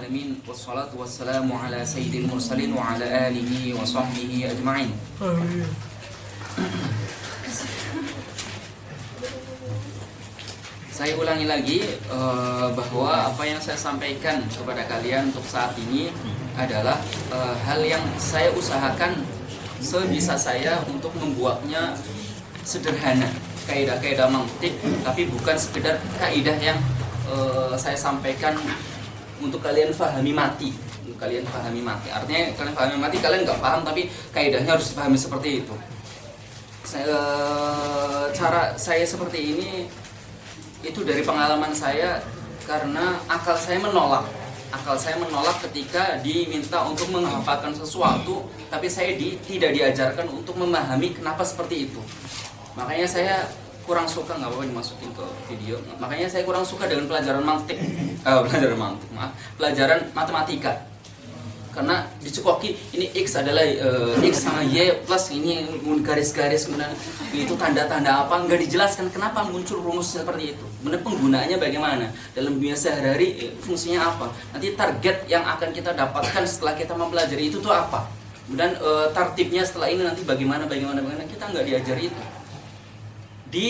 alamin wassalatu wassalamu ala sayyidil mursalin wa ala alihi wa sahbihi ajma'in. Saya ulangi lagi bahwa apa yang saya sampaikan kepada kalian untuk saat ini adalah hal yang saya usahakan sebisa saya untuk membuatnya sederhana, kaidah-kaidah mantik, tapi bukan sekedar kaidah yang saya sampaikan untuk kalian fahami mati. Kalian fahami mati, artinya kalian fahami mati, kalian nggak paham tapi kaidahnya harus dipahami seperti itu. Cara saya seperti ini itu dari pengalaman saya, karena akal saya menolak ketika diminta untuk menghafalkan sesuatu, tapi saya tidak diajarkan untuk memahami kenapa seperti itu. Makanya saya kurang suka, nggak apa-apa dimasukin ke video. Makanya saya kurang suka dengan pelajaran pelajaran matematika. Karena dicekoki ini X adalah X sama Y plus ini garis-garis, kemudian itu tanda-tanda apa, nggak dijelaskan kenapa muncul rumus seperti itu, kemudian penggunaannya bagaimana dalam dunia sehari-hari, fungsinya apa, nanti target yang akan kita dapatkan setelah kita mempelajari itu tuh apa, kemudian tartibnya setelah ini nanti bagaimana, kita nggak diajari itu. Di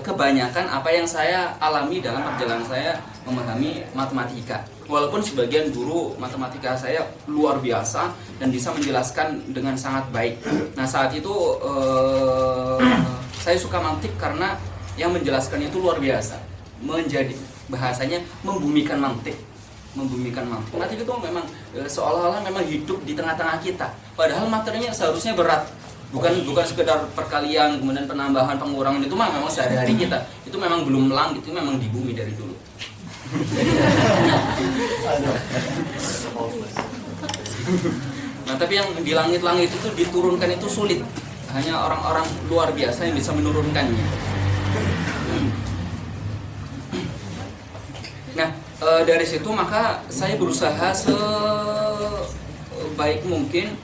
kebanyakan apa yang saya alami dalam perjalanan saya memahami matematika, walaupun sebagian guru matematika saya luar biasa dan bisa menjelaskan dengan sangat baik. Nah saat itu saya suka mantik karena yang menjelaskan itu luar biasa, menjadi bahasanya membumikan mantik. Mantik itu memang seolah-olah memang hidup di tengah-tengah kita, padahal materinya seharusnya berat. Bukan sekedar perkalian, kemudian penambahan, pengurangan, itu memang sehari-hari kita. Itu memang belum langit, itu memang di bumi dari dulu. Nah, tapi yang di langit-langit itu diturunkan itu sulit. Hanya orang-orang luar biasa yang bisa menurunkannya. Nah, dari situ maka saya berusaha sebaik mungkin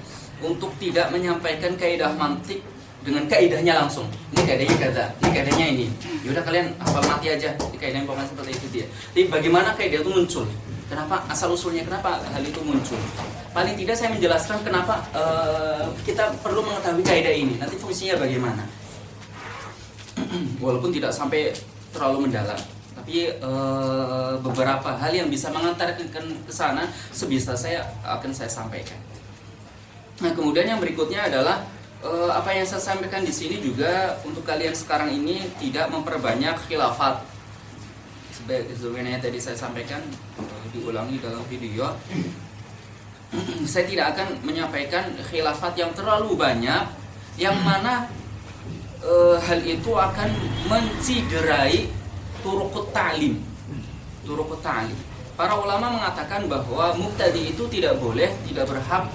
untuk tidak menyampaikan kaidah mantik dengan kaidahnya langsung. Ini kaidahnya kata, ini kaidahnya ini. Yaudah kalian hafal mati aja. Ini kaidahnya pokoknya seperti itu dia. Tapi bagaimana kaidah itu muncul? Kenapa asal usulnya? Kenapa hal itu muncul? Paling tidak saya menjelaskan kenapa kita perlu mengetahui kaidah ini. Nanti fungsinya bagaimana? Walaupun tidak sampai terlalu mendalam, tapi beberapa hal yang bisa mengantarkan ke sana sebisa saya akan saya sampaikan. Nah, kemudian yang berikutnya adalah apa yang saya sampaikan di sini juga untuk kalian sekarang ini tidak memperbanyak khilafat. Sebagaimana tadi saya sampaikan, diulangi dalam video. Saya tidak akan menyampaikan khilafat yang terlalu banyak, yang mana hal itu akan menciderai turukut ta'lim. Para ulama mengatakan bahwa mubtadi itu tidak boleh, tidak berhak,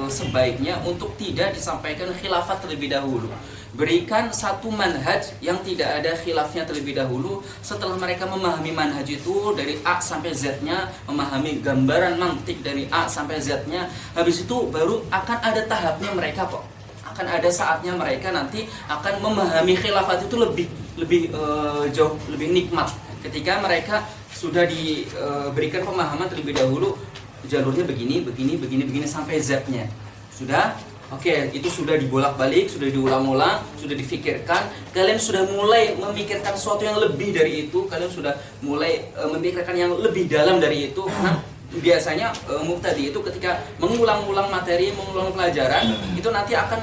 sebaiknya untuk tidak disampaikan khilafat terlebih dahulu. Berikan satu manhaj yang tidak ada khilafnya terlebih dahulu. Setelah mereka memahami manhaj itu dari A sampai Z-nya, memahami gambaran mantik dari A sampai Z-nya, habis itu baru akan ada tahapnya mereka kok. Akan ada saatnya mereka nanti akan memahami khilafat itu lebih jauh, lebih nikmat ketika mereka sudah diberikan pemahaman terlebih dahulu, jalurnya begini sampai Z-nya. Sudah? Oke, itu sudah dibolak-balik, sudah diulang-ulang, sudah difikirkan. Kalian sudah mulai memikirkan sesuatu yang lebih dari itu. Kalian sudah mulai memikirkan yang lebih dalam dari itu. Karena biasanya mubtadi itu ketika mengulang-ulang materi, mengulang pelajaran, itu nanti akan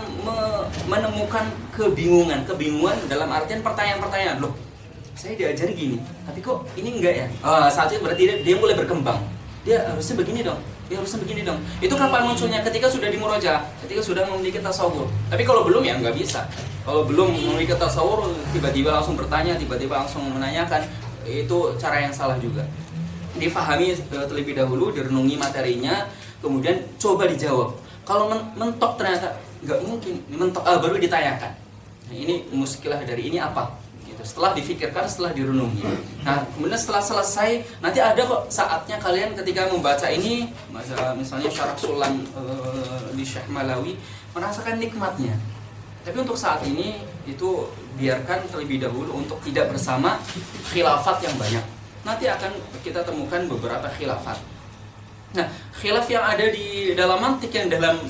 menemukan kebingungan dalam artian pertanyaan-pertanyaan. Loh, saya diajari gini, tapi kok ini enggak ya? Saat itu berarti dia mulai berkembang. Dia harusnya begini dong. Itu kapan munculnya? Ketika sudah di murojaah, ketika sudah memiliki tasawur. Tapi kalau belum ya nggak bisa. Kalau belum memiliki tasawur, tiba-tiba langsung bertanya, tiba-tiba langsung menanyakan, itu cara yang salah juga. Difahami terlebih dahulu, direnungi materinya, kemudian coba dijawab. Kalau mentok ternyata nggak mungkin, mentok baru ditanyakan. Nah, ini muskilah dari ini apa? Setelah difikirkan, setelah direnungi. Nah, kemudian setelah selesai, nanti ada kok saatnya kalian ketika membaca ini, misalnya Syarah Sulam di Syekh Malawi, merasakan nikmatnya. Tapi untuk saat ini, itu biarkan terlebih dahulu untuk tidak bersama khilafat yang banyak. nanti akan kita temukan beberapa khilafat. Nah, khilaf yang ada di dalam mantik yang dalam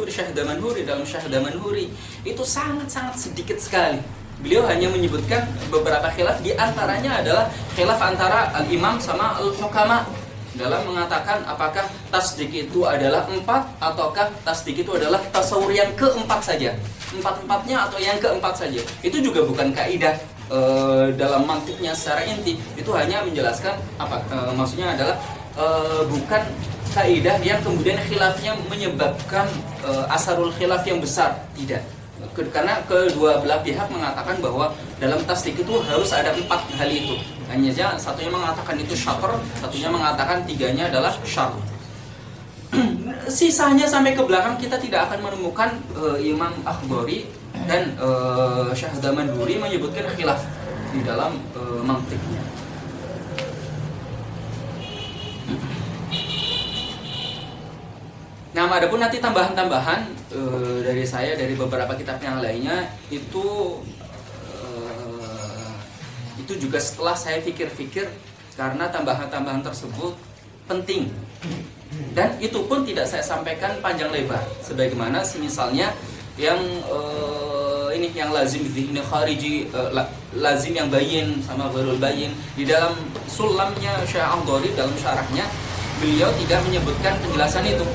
Syekh Damanhuri, dalam Syekh Damanhuri itu sangat-sangat sedikit sekali. Beliau hanya menyebutkan beberapa khilaf, di antaranya adalah khilaf antara al-imam sama al-hukama dalam mengatakan apakah tasdik itu adalah 4 ataukah tasdik itu adalah tasawur yang keempat saja, empat-empatnya atau yang keempat saja. Itu juga bukan kaidah dalam mantiknya secara inti. Itu hanya menjelaskan maksudnya adalah bukan kaidah yang kemudian khilafnya menyebabkan asarul khilaf yang besar, tidak. Karena kedua belah pihak mengatakan bahwa dalam tasdik itu harus ada 4 hal itu. Hanya saja satunya mengatakan itu syatr, satunya mengatakan tiganya adalah syarr. Sisanya sampai ke belakang kita tidak akan menemukan Imam Akhdari dan Syekh Damanhuri menyebutkan khilaf di dalam mantiknya. Nah, adapun nanti tambahan-tambahan dari saya dari beberapa kitab yang lainnya itu juga setelah saya pikir-pikir, karena tambahan-tambahan tersebut penting dan itu pun tidak saya sampaikan panjang lebar, sebagaimana misalnya yang ini yang lazim dzihni khariji, lazim yang bayin sama ghairul bayin. Di dalam sulamnya Syekh Akhdari, dalam syarahnya beliau tidak menyebutkan penjelasan itu.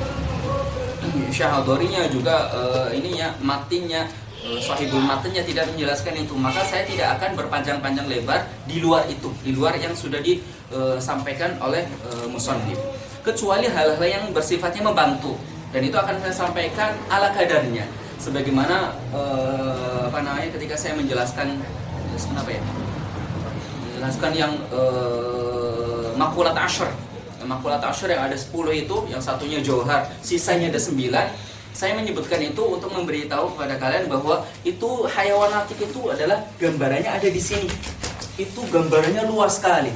Syahadorinya juga matinnya, sahibul matinnya tidak menjelaskan itu. Maka saya tidak akan berpanjang-panjang lebar di luar itu, di luar yang sudah disampaikan oleh musannif, kecuali hal-hal yang bersifatnya membantu, dan itu akan saya sampaikan ala kadarnya, sebagaimana ketika saya menjelaskan yang makulat asyr. Makulat asyr yang ada 10 itu, yang satunya jauhar, sisanya ada 9. Saya menyebutkan itu untuk memberitahu kepada kalian bahwa itu hayawanatik itu adalah gambarannya ada di sini. Itu gambarannya luas sekali.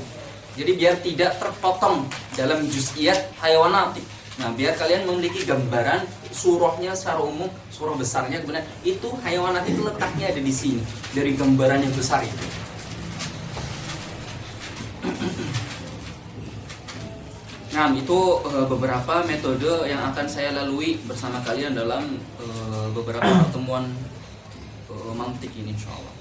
Jadi biar tidak terpotong dalam juz'iyat hayawanatik. Nah, biar kalian memiliki gambaran surahnya secara umum, surah besarnya kemudian itu hayawanatik itu letaknya ada di sini dari gambaran yang besar itu. Nah, itu beberapa metode yang akan saya lalui bersama kalian dalam beberapa pertemuan mantik ini, insyaallah.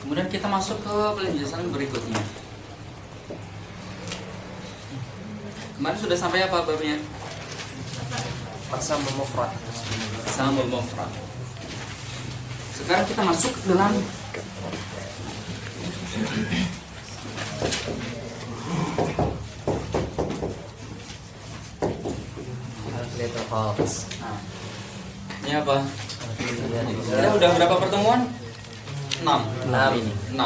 Kemudian kita masuk ke penjelasan berikutnya. Kemarin sudah sampai apa babnya? Aqsamul mufrad. Aqsamul mufrad. Sekarang kita masuk ke dalam ini apa? Kita udah berapa pertemuan? 6 ini. 6.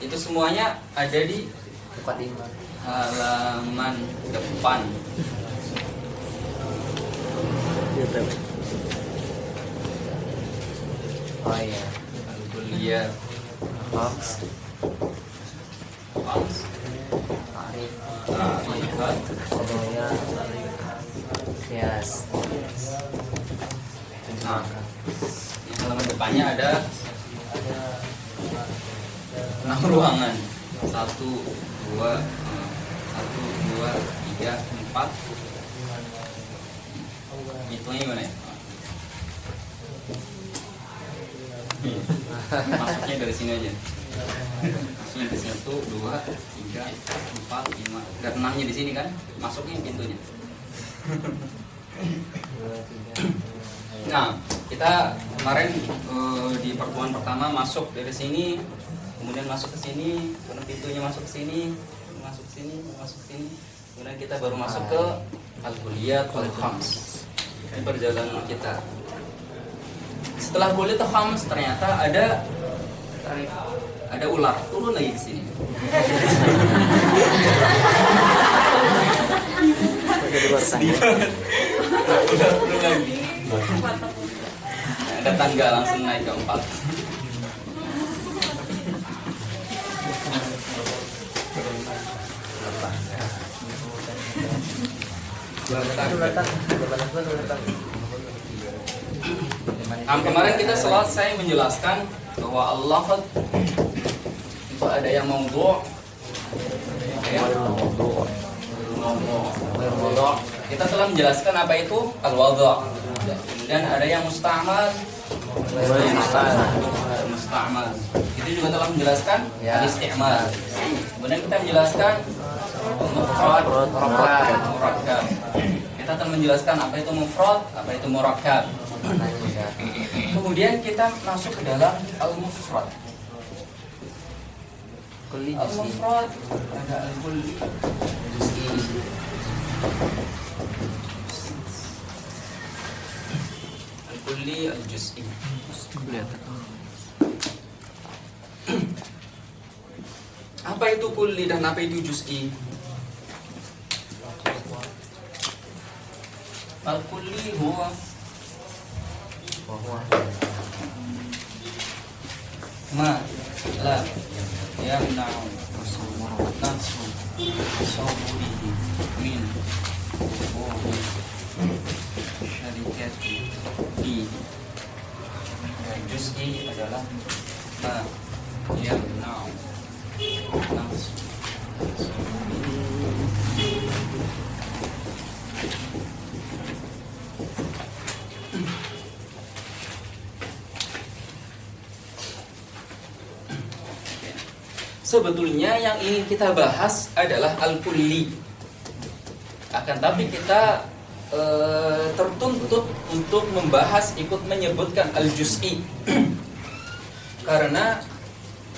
Itu semuanya ada di halaman depan. Oh iya. Kuliah. Box. Tarif. Kodoya. Kias. Nah, di halaman depannya ada 6 ruangan. 1, 2, 3, 4. Hitungnya gimana ya? Masuknya dari sini aja. Masuknya di sini 1, 2, 3, 4, 5. Dan 6-nya di sini kan? Masuknya pintunya. Nah, kita kemarin di pertemuan pertama masuk dari sini, kemudian masuk ke sini, kemudian pintunya masuk ke sini, masuk ke sini, masuk ke sini. Kemudian kita baru masuk ke al-kulliyat wal khams. Ini perjalanan kita. Setelah kulliyat wal khams ternyata ada ular turun lagi ke sini. Ular turun lagi. Ada tangga langsung naik ke 4. Kemarin kita selesai menjelaskan bahwa al-lafaz itu ada yang maudhu', kita telah menjelaskan apa itu al-wadhu', dan ada yang musta'mal. Itu juga telah menjelaskan al-isti'mal. Kemudian kita menjelaskan mufrad, murakkab. Kita telah menjelaskan apa itu mufrad, apa itu murakkab. Kemudian kita masuk ke dalam al-mufrad. Al-mufrad ada al-kulli, al-kulli, al-juz'i. Apa itu kulli dan apa itu juz'i? Al-kulli huwa ma la yamna'u nafsu sawrihi min syarikati fi. Juz'i adalah ma yamna'u nafsu sebetulnya yang ingin kita bahas adalah al-kulli. Akan tapi kita tertuntut untuk membahas ikut menyebutkan al-juz'i. Karena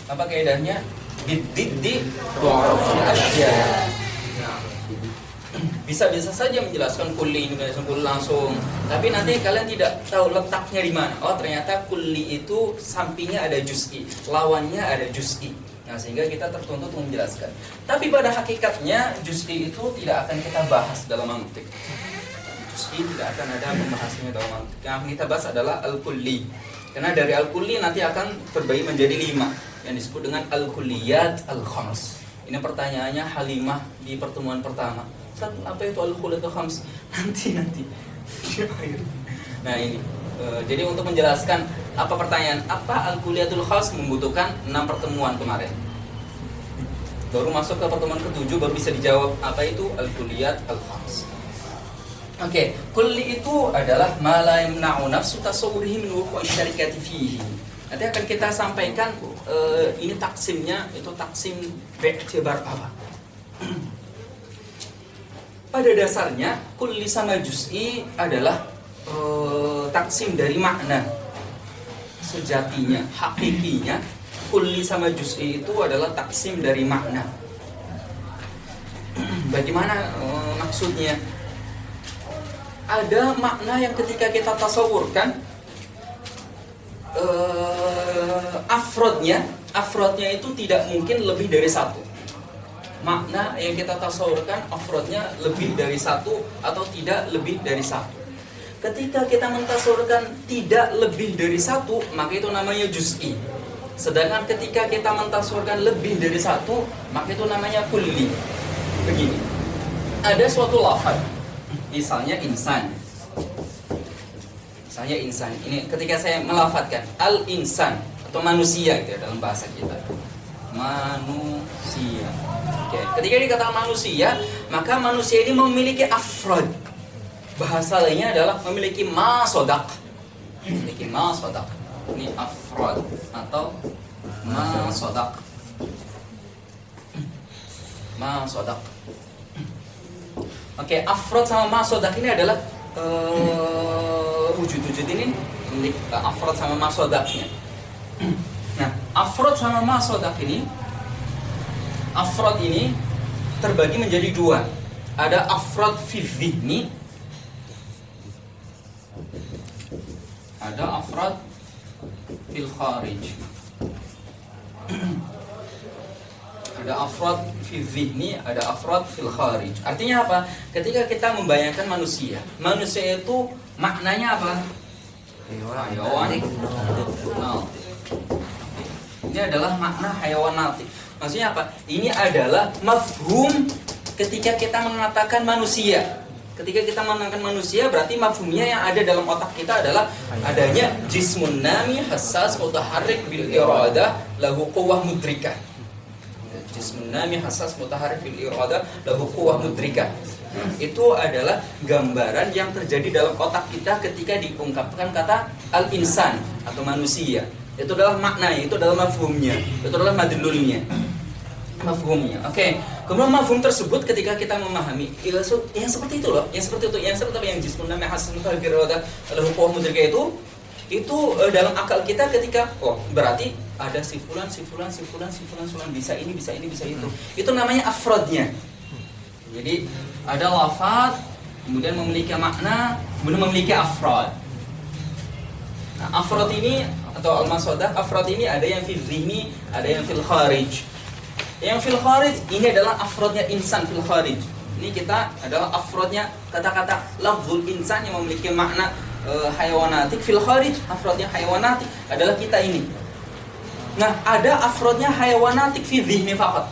apa kaidahnya? Bididdi tu'raful asya. Bisa-bisa saja menjelaskan kulli ini langsung, tapi nanti kalian tidak tahu letaknya di mana. Oh, ternyata kulli itu sampingnya ada juz'i, lawannya ada juz'i. Nah, sehingga kita tertuntut untuk menjelaskan. Tapi pada hakikatnya juz'i itu tidak akan kita bahas dalam mantik. Juz'i tidak akan ada pembahasannya dalam mantik. Yang kita bahas adalah al-kulli. Karena dari al-kulli nanti akan terbagi menjadi 5 yang disebut dengan al-kulliyat al-khams. Ini pertanyaannya Halimah di pertemuan pertama. Ustaz, apa itu al-kulliyat al-khams? Nanti. Nah, ini. Jadi untuk menjelaskan apa pertanyaan apa al-kulliyatul khams membutuhkan 6 pertemuan kemarin. Baru masuk ke pertemuan ke-7 baru bisa dijawab apa itu al-kulliyat al-khams. Oke, kulli itu adalah ma la yamna'u nafsu tasawwurihi min wuqu'i syarikati fihi. Nanti akan kita sampaikan ini taksimnya, itu taksim bi'tibar apa. Pada dasarnya kulli sama juz'i adalah taksim dari makna. Sejatinya, hakikinya kulli sama juz'i itu adalah taksim dari makna. Bagaimana maksudnya? Ada makna yang ketika kita tasawurkan afrodnya itu tidak mungkin lebih dari 1. Makna yang kita tasawurkan afrodnya lebih dari 1 atau tidak lebih dari 1. Ketika kita mentasawurkan tidak lebih dari 1, maka itu namanya juz'i. Sedangkan ketika kita mentasawurkan lebih dari 1, maka itu namanya kulli. Begini, ada suatu lafaz, misalnya insan. Ini ketika saya melafatkan al-insan atau manusia gitu ya, dalam bahasa kita. Manusia. Oke. Ketika dikatakan manusia, maka manusia ini memiliki afrod. Bahasa lainnya adalah memiliki ma-sodak. Ini afrod atau ma-sodak. Oke, afrod sama ma-sodak ini adalah wujud-wujud ini memiliki afrod sama ma-sodaknya. Nah, afrod sama ma-sodak ini, afrod ini terbagi menjadi 2. Ada afrod fi dhihni, ada afrad fil kharij. Ada afrad fi dhihni, ada afrad fil kharij. Artinya apa? Ketika kita membayangkan manusia itu maknanya apa? Hayawan. Nah, ini adalah makna hayawan natik. Maksudnya apa? Ini adalah mafhum ketika kita mengatakan manusia. Ketika kita menerangkan manusia, berarti mafhumnya yang ada dalam otak kita adalah adanya jismun nami hassas mutaharrik bil iradah lahu quwwah mudrikah. Jismun nami hassas mutaharrik bil iradah lahu quwwah mudrikah. Itu adalah gambaran yang terjadi dalam otak kita ketika diungkapkan kata al-insan atau manusia. Itu adalah maknanya, itu adalah mafhumnya, itu adalah madlulnya. Mafhumnya. Oke. Kemudian mafhum tersebut ketika kita memahami yang seperti itu loh, yang seperti apa yang jismun nami hassas mutaharrik bil iradah lahu quwwah mudrikah itu dalam akal kita ketika berarti ada si fulan bisa ini bisa itu. Itu namanya afrodnya. Jadi ada lafaz kemudian memiliki makna, kemudian memiliki afrod. Nah, afrod ini atau al-masodah, afrod ini ada yang fil zihni, ada yang fil kharij. Yang fil kharij ini adalah afrodnya insan fil kharij. Ini kita adalah afrodnya kata-kata lafzul insan yang memiliki makna hayawanatik fil kharij. Afrodnya hayawanatik adalah kita ini. Nah, ada afrodnya hayawanatik fi dhihni faqat.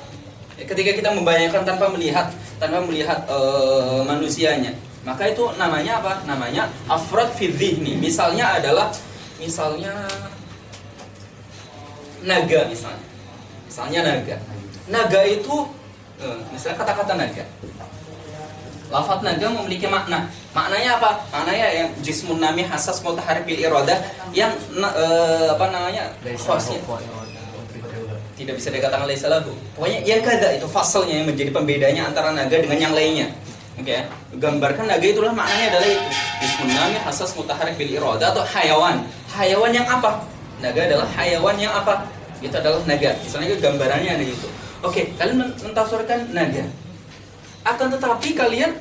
Ketika kita membayangkan tanpa melihat manusianya, maka itu namanya apa? Namanya afrod fi dhihni. Misalnya naga misalnya. Misalnya naga. Naga itu misalnya kata-kata naga. Lafaz naga memiliki makna. Maknanya apa? Maknanya yang jismun nami hassas mutaharrik bil iradah yang khasnya tidak bisa dikatakan laisa lahu. Pokoknya yang kada itu fasalnya yang menjadi pembedanya antara naga dengan yang lainnya. Oke ya. Gambarkan naga itulah maknanya adalah itu. Jismun nami hassas mutaharrik bil iradah atau hayawan. Hayawan yang apa? Naga adalah hayawan yang apa? Itu adalah naga. Misalnya gambarannya ada itu. Oke, kalian mentafsirkan naga. Akan tetapi kalian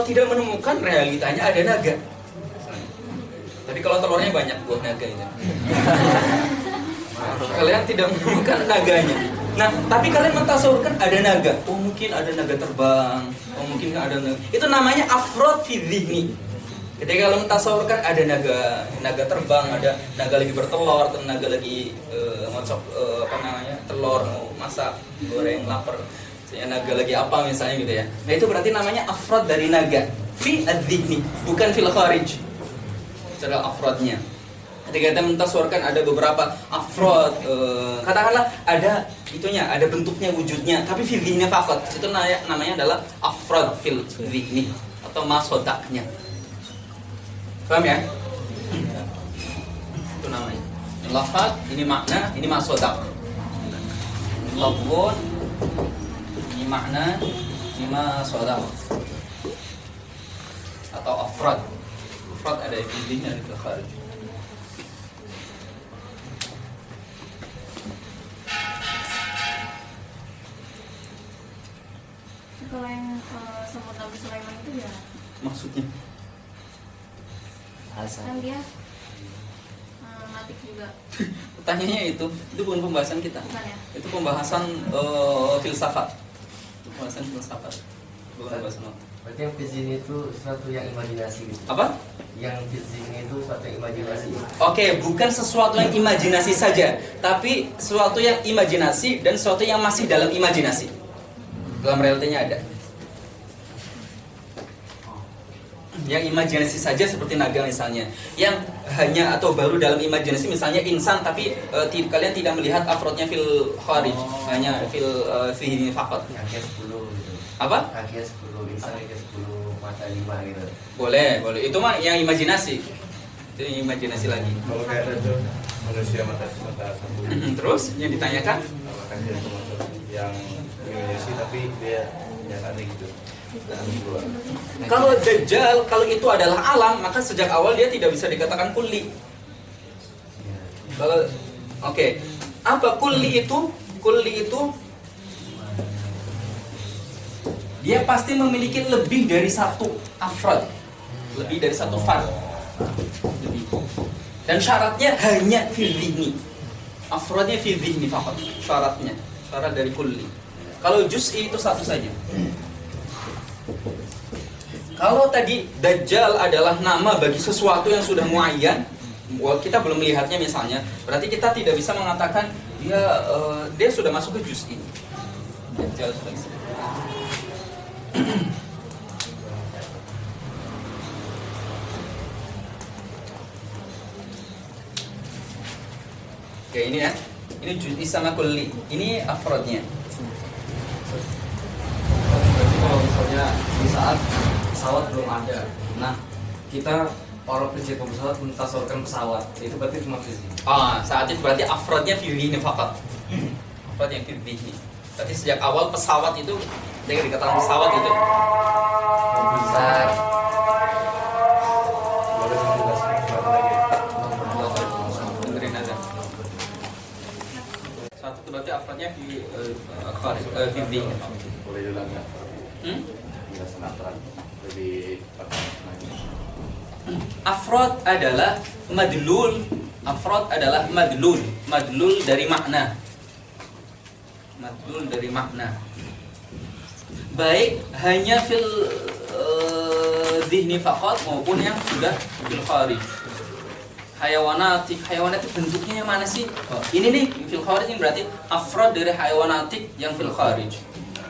tidak menemukan realitanya ada naga. Tapi kalau telurnya banyak buah naga itu. Kalian tidak menemukan naganya. Nah, tapi kalian mentafsirkan ada naga. Oh, mungkin ada naga terbang. Oh, mungkin ada naga. Itu namanya afrod fi dhihni. Ketika kalian mentafsirkan ada naga terbang, ada naga lagi bertelur, atau naga lagi telur mau masak, goreng, lapar. Naga lagi apa misalnya gitu ya. Nah, itu berarti namanya afrod dari naga fi adh-dhihni, bukan fil kharij. Itu adalah afrodnya. Ketika kita mentaswarkan ada beberapa afrod, katakanlah ada itunya, ada bentuknya, wujudnya, tapi fi dhihni faqat. Itu namanya adalah afrod fil dhihni atau masodaknya. Paham ya? Itu namanya. Ini lafaz, ini makna, ini masodak. Lafzun, ini makna, ini masodak. Atau afrad. Afrad ada di sini, ada di kharij. Kalau yang semut Nabi Sulaiman itu ya Maksudnya? Hasan. kan dia matik juga, Pertanyaannya itu bukan pembahasan kita. bukan ya? Itu pembahasan filsafat. Itu pembahasan filsafat. Bukan pembahasan apa. Berarti yang fizik itu sesuatu yang imajinasi gitu. Apa? Yang fizik itu sesuatu yang imajinasi. Oke, bukan sesuatu yang imajinasi saja, tapi sesuatu yang imajinasi dan sesuatu yang masih dalam imajinasi. Dalam realitanya ada. Yang imajinasi saja seperti naga misalnya, yang hanya atau baru dalam imajinasi misalnya insan, tapi kalian tidak melihat afrodnya fil kharij, hanya fil fihi faqat. Kakinya 10 gitu. Apa? Kakinya 10, insan kakinya 10, mata 5 gitu. Boleh. Itu mah yang imajinasi. Itu yang imajinasi lagi. Kalau kayak itu manusia mata satu, Terus yang ditanyakan? apakah dia termasuk yang imajinasi tapi dia nyatanya gitu. Kalau Dajjal, kalau itu adalah alam, maka sejak awal dia tidak bisa dikatakan kulli. Kalau apa kulli itu? Kulli itu dia pasti memiliki lebih dari satu afrod, lebih dari satu fard. Dan syaratnya hanya fi dhihni. Afrodnya fi dhihni faqat. Syarat dari kulli. Kalau juz'i itu satu saja. Kalau tadi Dajjal adalah nama bagi sesuatu yang sudah muayyan, kita belum melihatnya misalnya, berarti kita tidak bisa mengatakan dia sudah masuk ke juz ini. Dajjal sudah bisa. ini ya. Ini juz'i sama kulli. Ini afrodnya. Berarti kalau misalnya di saat pesawat belum ada, nah kita para pencipta pesawat mentasawurkan pesawat, itu berarti cuma fizik. Saat itu berarti afrodnya fi dhihni faqat. Afrod yang fi dhihni. Berarti sejak awal pesawat itu, ketika dikatakan pesawat itu Besar. Boleh menjelaskan satu lagi. dengerin aja. Satu itu berarti afrodnya fi fi dhihni. Boleh diulang ya? Hmm? Penjelasan afrod lebih lagi. Afrod adalah madlul. Afrod adalah madlul. Madlul dari makna. Madlul dari makna. Baik hanya fil dhihni faqat maupun yang sudah fil kharij. Hayawanati bentuknya yang mana sih? Ini nih fil kharij ini berarti afrod dari hayawanatik yang fil kharij.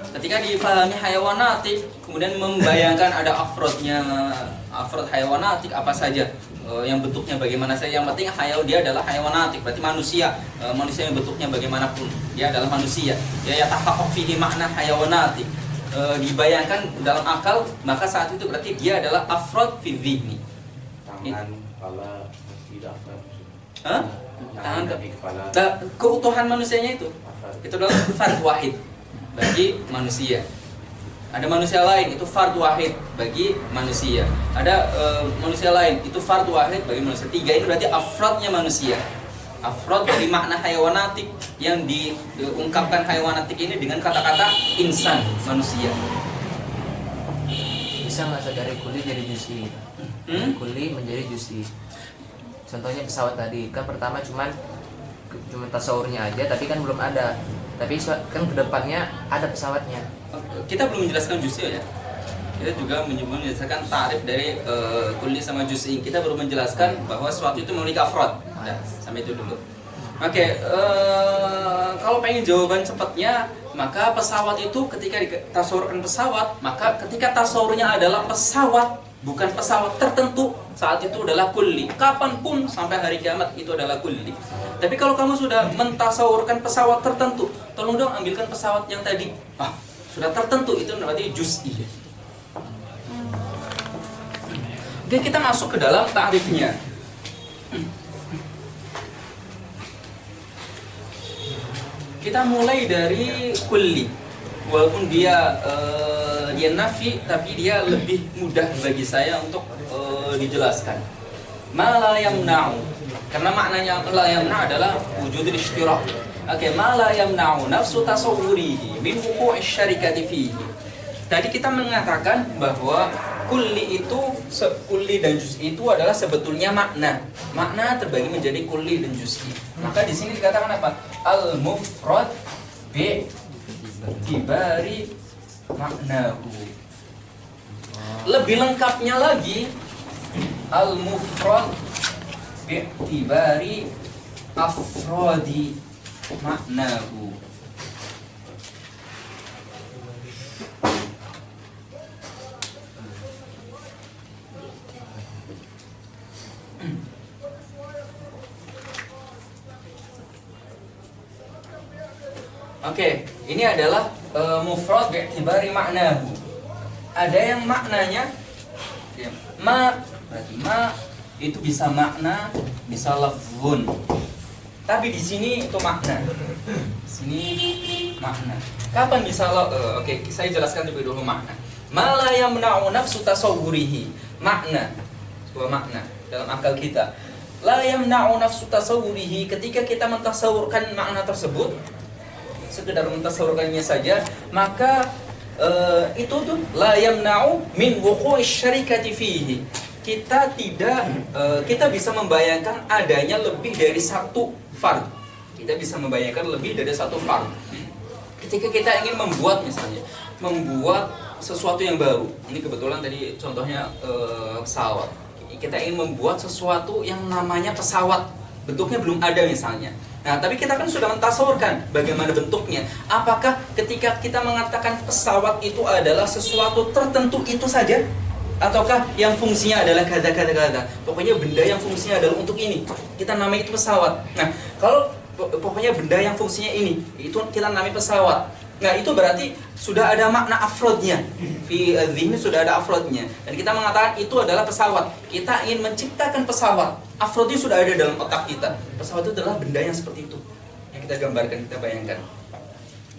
Ketika difahami hayawanatik, kemudian membayangkan ada afrodnya, afrod hayawanatik apa saja, yang bentuknya bagaimana saja. Yang penting dia adalah hayawanatik, berarti manusia, manusia yang bentuknya bagaimanapun dia adalah manusia. Ya yatahaqqaq fihi makna hayawanatik, dibayangkan dalam akal, maka saat itu berarti dia adalah afrod fi dhihni. Tangan, kepala, tidak afrod. Hah? Tangan, Tangan, kaki, kepala. keutuhan manusianya itu adalah fard wahid bagi manusia. Ada manusia lain itu fard wahid bagi manusia. Ada manusia lain itu fard wahid bagi manusia. Tiga ini berarti afrodnya manusia. Afrod dari makna hayawanatik yang diungkapkan hayawanatik ini dengan kata-kata insan, manusia. Bisa nggak dari kuli jadi juz'i? Kuli menjadi juz'i. Contohnya pesawat tadi kan pertama cuma tasawurnya aja, tapi kan belum ada. Tapi kan kedepannya ada pesawatnya. Kita belum menjelaskan juz'i ya. Kita juga menjelaskan tarif dari kulli sama juz'i. Kita baru menjelaskan bahwa sesuatu itu memiliki afrod. Ya, sampai itu dulu. Oke, kalau pengen jawaban cepatnya, maka pesawat itu ketika ditasawurkan pesawat, maka ketika tasawurnya adalah pesawat, bukan pesawat tertentu, saat itu adalah kulli. Kapanpun sampai hari kiamat itu adalah kulli. Tapi kalau kamu sudah mentasawurkan pesawat tertentu, tolong dong ambilkan pesawat yang tadi. Sudah tertentu itu berarti juz'i. Oke, kita masuk ke dalam ta'rifnya. Kita mulai dari kulli. Walaupun dia nafi, tapi dia lebih mudah bagi saya untuk dijelaskan. Ma la yamna'u. Karena maknanya la yamna' adalah wujudul ishtirak. Oke, ma la yamna'u nafsu tasawwurihi min wuqu'i syarikati fihi. Tadi kita mengatakan bahwa kulli dan juz'i itu adalah sebetulnya makna. Makna terbagi menjadi kulli dan juz'i. Maka di sini dikatakan apa? Al-mufrad bi tibari maknahu. Lebih lengkapnya lagi, al-mufrad bi tibari afradi maknahu. Oke, ini adalah mufrad bi'tibari maknahu. Ada yang maknanya berarti ma itu bisa makna, bisa lafzun. Tapi di sini itu makna. Di sini makna. Kapan bisa oke, saya jelaskan lebih dulu makna. Ma la yamna'u nafsu tasawwurihi. Makna. Sebuah makna dalam akal kita. La yamna'u nafsu tasawwurihi, ketika kita mentasawurkan makna tersebut, sekedar mentasawurkannya saja, maka itu tuh la yamna'u min wuqu'i syarikati fihi. Kita bisa membayangkan adanya lebih dari satu fard. Kita bisa membayangkan lebih dari satu fard. Ketika kita ingin membuat sesuatu yang baru. Ini kebetulan tadi contohnya pesawat. Kita ingin membuat sesuatu yang namanya pesawat. Bentuknya belum ada misalnya. Nah, tapi kita kan sudah mentasawurkan bagaimana bentuknya. Apakah ketika kita mengatakan pesawat itu adalah sesuatu tertentu itu saja? Ataukah yang fungsinya adalah kata-kata? Pokoknya benda yang fungsinya adalah untuk ini. Kita namai itu pesawat. Nah, kalau pokoknya benda yang fungsinya ini, itu kita namanya pesawat. Nah itu berarti sudah ada makna afrodnya, fi dzihni sudah ada afrodnya, dan kita mengatakan itu adalah pesawat. Kita ingin menciptakan pesawat, afrodnya sudah ada dalam otak kita. Pesawat itu adalah benda yang seperti itu yang kita gambarkan, kita bayangkan.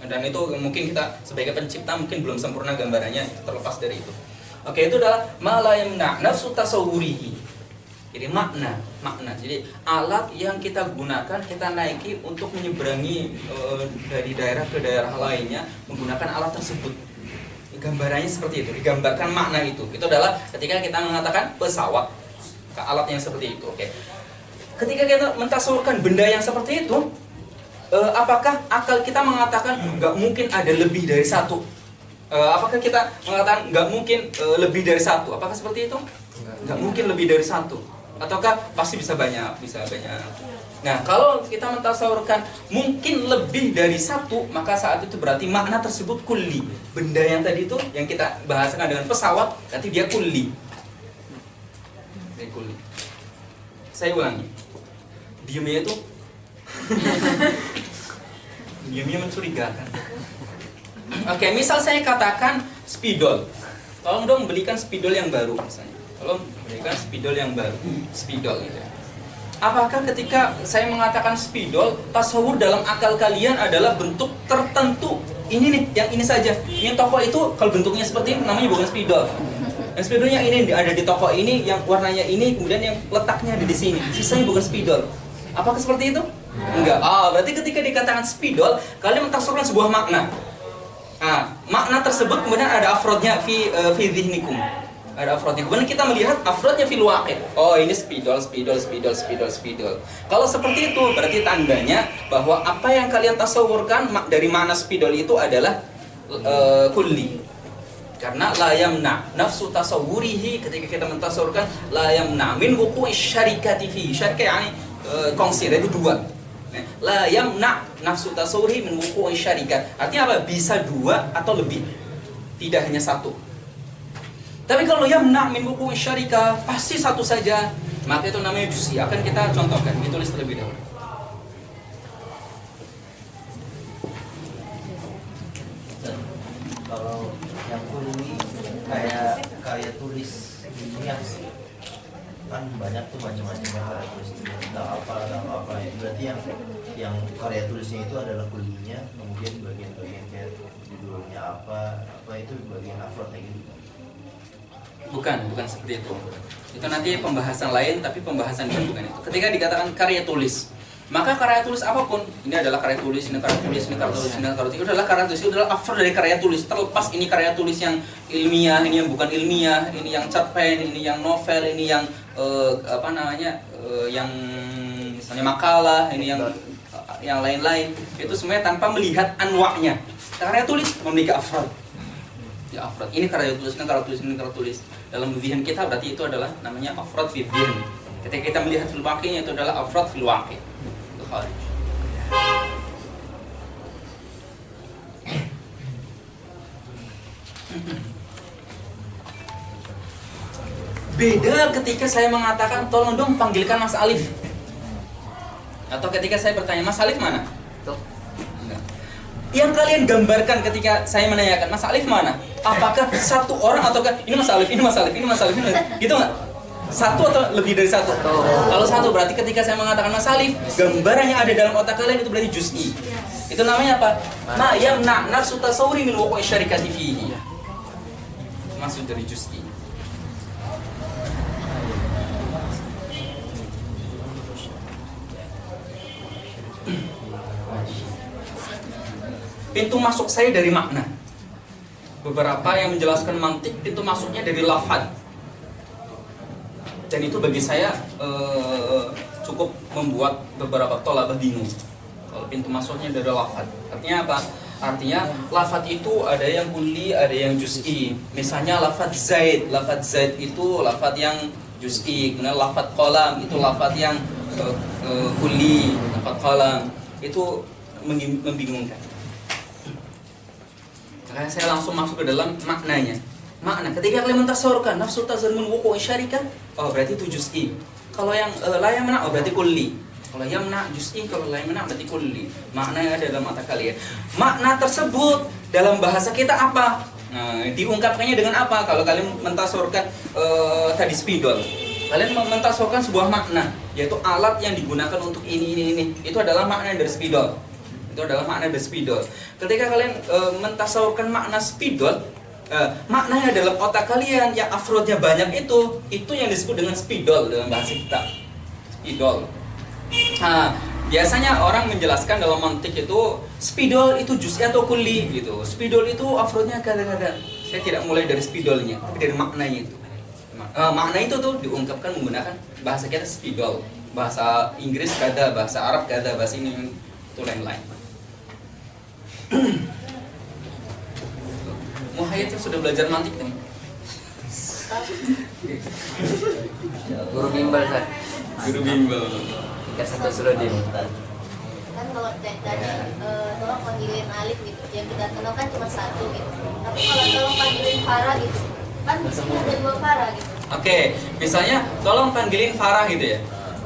Dan itu mungkin kita sebagai pencipta mungkin belum sempurna gambarannya, terlepas dari itu. Oke, itu adalah ma la yamna nafsu tasawwurihi. Jadi makna. Jadi alat yang kita gunakan, kita naiki untuk menyeberangi dari daerah ke daerah lainnya menggunakan alat tersebut. Gambarannya seperti itu, digambarkan makna itu. Itu adalah ketika kita mengatakan pesawat, alat yang seperti itu. Oke. Ketika kita mentasawurkan benda yang seperti itu, apakah akal kita mengatakan nggak mungkin ada lebih dari satu? Apakah kita mengatakan nggak mungkin lebih dari satu? Apakah seperti itu? Nggak mungkin lebih dari satu. Ataukah pasti bisa banyak? Nah, kalau kita mentasawurkan mungkin lebih dari satu, maka saat itu berarti makna tersebut kulli. Benda yang tadi itu, yang kita bahasakan dengan pesawat, nanti dia kulli. Saya ulangi. Diamnya itu diamnya mencurigakan. Oke, misal saya katakan spidol. Tolong dong belikan spidol yang baru misalnya. Tolong belikan spidol yang baru. Spidol gitu. Apakah ketika saya mengatakan spidol, tasawur dalam akal kalian adalah bentuk tertentu? Ini nih, yang ini saja. Yang toko itu kalau bentuknya seperti ini namanya bukan spidol. Yang spidolnya ini ada di toko ini, yang warnanya ini, kemudian yang letaknya ada di sini. Sisanya bukan spidol. Apakah seperti itu? Enggak. Berarti ketika dikatakan spidol, kalian mentasawurkan sebuah makna. Makna tersebut kemudian ada afrodnya fi dzihnikum. Ada afrodnya. Kemudian kita melihat afrodnya fil waqi'. Ini spidol. Kalau seperti itu berarti tandanya bahwa apa yang kalian tasawurkan dari makna spidol itu adalah kulli. Karena la yamna nafsu tasawwurihi, ketika kita mentasawurkan la yamna min wuqu'i syarikati fi. Syarikah yani kongsi, itu dua. La yamna nafsu tasawwurihi min wuqu'i syarikat. Artinya apa? Bisa dua atau lebih. Tidak hanya satu. Tapi kalau yamna min wuqu'i syarikah, pasti satu saja, maka itu namanya juz'i. Akan kita contohkan, ditulis terlebih dahulu. Kalau yang kulli kayak karya tulis ini kan banyak tuh macam-macam karya tulis, entah apa ya. Berarti yang karya tulisnya itu adalah kullinya, kemudian bagian-bagian kayak judulnya apa itu bagian afrodnya gitu. Bukan seperti itu. Itu nanti pembahasan lain, tapi pembahasan ini bukan itu. Ketika dikatakan karya tulis, maka karya tulis apapun, ini adalah karya tulis, ini karya tulis, ini karya tulis, ini karya tulis, itu adalah karya tulis, itu adalah after dari karya tulis. Terlepas ini karya tulis yang ilmiah, ini yang bukan ilmiah, ini yang cerpen, ini yang novel, ini yang yang misalnya makalah, ini yang lain-lain. Itu semuanya tanpa melihat anwa'nya. Karya tulis memiliki afrod. Ya afrod. Ini karya tulis, ini karya tulis, ini karya tulis. Dalam dzihn kita berarti itu adalah namanya afrod fi dzihn. Ketika kita melihat fil waqi' itu adalah afrod fil waqi'. Itu kharij. Beda ketika saya mengatakan tolong dong panggilkan Mas Alif. Atau ketika saya bertanya Mas Alif mana? Yang kalian gambarkan ketika saya menanyakan Mas Alif mana? Apakah satu orang ataukah ini Mas Alif, ini Mas Alif, ini Mas Alif, ini gitu nggak? Satu atau lebih dari satu? Kalau satu berarti ketika saya mengatakan Mas Alif, gambaran yang ada dalam otak kalian itu berarti juz'i. Itu namanya apa? Ma yamna nafsu tasawwuri min wuqu'i syarikati fihi. Maksud dari juz'i. Pintu masuk saya dari makna. Beberapa yang menjelaskan mantik, pintu masuknya dari lafaz. Dan itu bagi saya cukup membuat beberapa tolabah bingung. Kalau pintu masuknya dari lafaz, artinya apa? Artinya lafaz itu ada yang kulli, ada yang juz'i. Misalnya lafaz zaid itu lafaz yang juz'i. Kemudian lafaz qalam itu lafaz yang kulli, lafaz qalam itu membingungkan. Makanya saya langsung masuk ke dalam maknanya. Makna ketika kalian mentasawurkan nafsu tazarmun wuqu'i syarikah, berarti itu juz'i. Kalau yang la yamna berarti kulli. Kalau yamna juz'i, kalau la yamna berarti kulli. Makna yang ada dalam mata kalian. Makna tersebut dalam bahasa kita apa? Nah, diungkapkannya dengan apa? Kalau kalian mentasorkan tadi spidol, kalian mentasorkan sebuah makna, yaitu alat yang digunakan untuk ini. Itu adalah makna dari spidol. Itu adalah makna dari spidol. Ketika kalian mentasorkan makna spidol, maknanya dalam otak kalian yang afrodnya banyak itu yang disebut dengan spidol dalam bahasa kita. Spidol. Nah, biasanya orang menjelaskan dalam mantik itu spidol itu juz'i atau kulli gitu. Spidol itu afrodnya kadang-kadang. Saya tidak mulai dari spidolnya, tapi dari maknanya itu. Makna itu tuh diungkapkan menggunakan bahasa kita spidol, bahasa Inggris kada, bahasa Arab kada, bahasa ini itu lain-lain. Muhayyid sudah belajar mantik nih. Guru bimbel kan. Guru bimbel. Tingkat 1 Surodin. Kan kalau tadi tolong panggilin Alif gitu, yang kita kenal kan cuma satu gitu. Tapi kalau tolong panggilin Farah gitu, kan di sini ada 2 Farah gitu. Oke, misalnya tolong panggilin Farah gitu ya.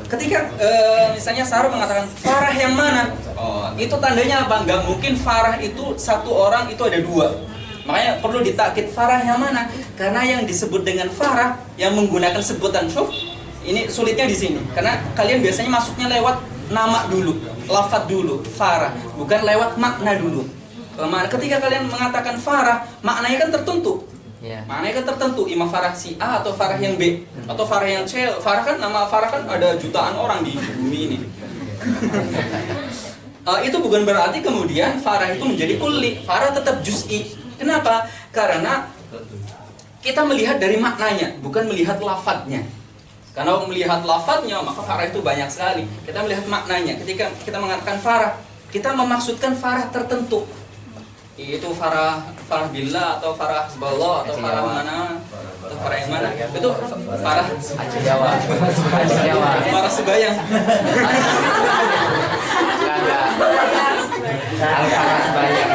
Ketika misalnya Sarah mengatakan Farah yang mana? Oh, itu tandanya apa? Nggak mungkin Farah itu satu orang, itu ada 2. Makanya perlu ditakkid Farah yang mana? Karena yang disebut dengan Farah yang menggunakan sebutan syuf, ini sulitnya di sini. Karena kalian biasanya masuknya lewat nama dulu, lafadz dulu, Farah, bukan lewat makna dulu. Ketika kalian mengatakan Farah, maknanya kan tertentu. Ya. Maknanya kan tertentu, imam Farah si A atau Farah yang B atau Farah yang C. Farah kan, nama Farah kan ada jutaan orang di bumi ini. Itu bukan berarti kemudian Farah itu menjadi kulli. Farah tetap juz'i. Kenapa? Karena kita melihat dari maknanya, bukan melihat lafadznya. Karena melihat lafadznya, maka Farah itu banyak sekali. Kita melihat maknanya. Ketika kita mengatakan Farah, kita memaksudkan Farah tertentu. Itu Farah billah atau Farah Hizballah atau Farah mana atau Farah yang mana, itu Farah Aceh Jawa. Aceh Jawa. Farah Sebayang. Enggak. Farah Sebayang.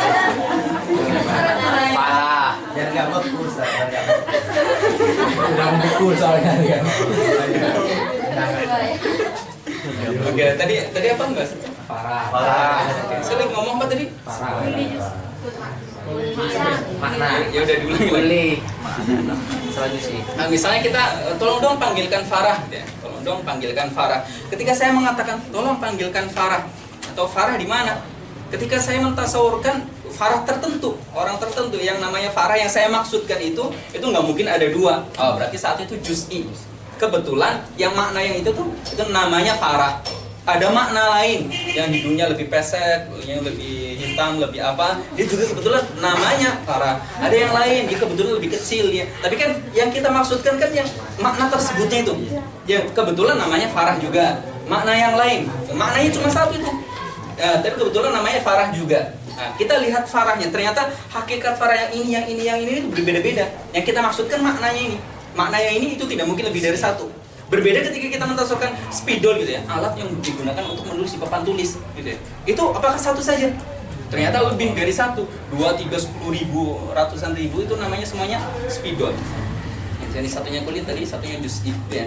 Farah. Biar nggak beku, Ustaz. Biar nggak beku. Udah beku soalnya kan. Oke, tadi apa Mas? Farah. Saya lagi ngomong apa tadi? Farah. Makna. Ya udah diulangi lagi. Kulli. Salah juz'i. Nah, misalnya kita tolong dong panggilkan Farah ya. Tolong dong panggilkan Farah. Ketika saya mengatakan tolong panggilkan Farah atau Farah di mana? Ketika saya mentasawurkan Farah tertentu, orang tertentu yang namanya Farah yang saya maksudkan itu nggak mungkin ada 2. Oh, berarti saat itu juz'i. Kebetulan yang makna yang itu namanya Farah. Ada makna lain yang hidungnya lebih pesek, yang lebih hitam, lebih apa, dia juga kebetulan namanya Farah. Ada yang lain, dia kebetulan lebih kecil ya. Tapi kan yang kita maksudkan kan yang makna tersebutnya itu, yang kebetulan namanya Farah juga. Makna yang lain, maknanya cuma satu itu. Tapi kebetulan namanya Farah juga. Nah, kita lihat Farahnya, ternyata hakikat Farah yang ini itu berbeda-beda. Yang kita maksudkan maknanya ini. Maknanya ini itu tidak mungkin lebih dari 1. Berbeda ketika kita mentasorkan spidol gitu ya, alat yang digunakan untuk menulis di papan tulis gitu ya. Itu apakah satu saja? Ternyata lebih dari 1, 2, 3, 10 ribu, ratusan ribu, itu namanya semuanya spidol. Jadi satunya kulit tadi, satunya juz'i ya.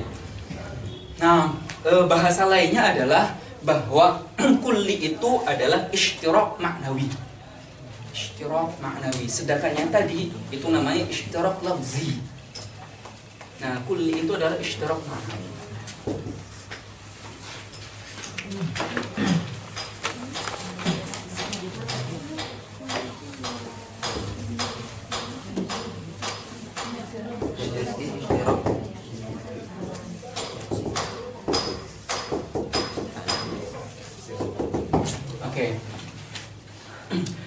Nah, bahasa lainnya adalah bahwa kulli itu adalah ishtirak maknawi. Ishtirak maknawi. Sedangkan yang tadi itu namanya ishtirak lafzi. Nah, kulli itu adalah ishtirak maknawi. Oke.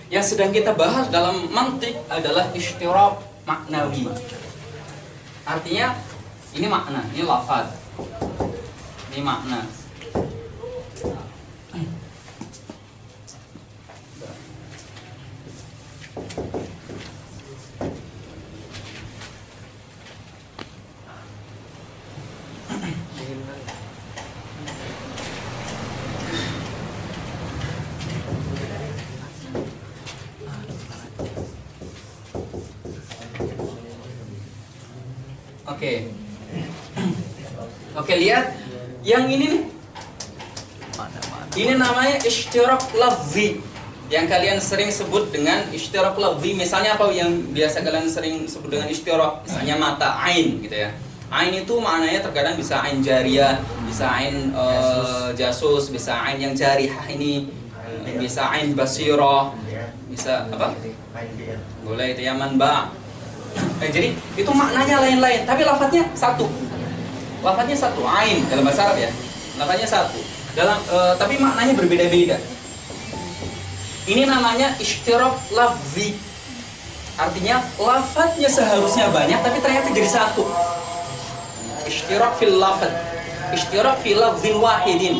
Yang sedang kita bahas dalam mantik adalah ishtirak maknawi. Artinya ini makna, ini lafaz, ini makna. Oke, lihat yang ini nih. Ini namanya ishtirak lafzi yang kalian sering sebut dengan ishtirak lafzi. Misalnya apa yang biasa kalian sering sebut dengan ishtirak? Misalnya mata, ain gitu ya. Ain itu maknanya terkadang bisa ain jariyah, bisa ain jasus, bisa ain yang jarihah ini, bisa ain basirah, bisa apa? Boleh itu ya manba. Jadi itu maknanya lain-lain, tapi lafadznya satu. Lafadznya satu, ain dalam bahasa Arab ya. Lafadznya satu. Tapi maknanya berbeda-beda. Ini namanya ishtirak lafzi. Artinya lafadznya seharusnya banyak tapi ternyata jadi satu. Ishtirak fil lafadz. Ishtirak fil lafzin wahidin.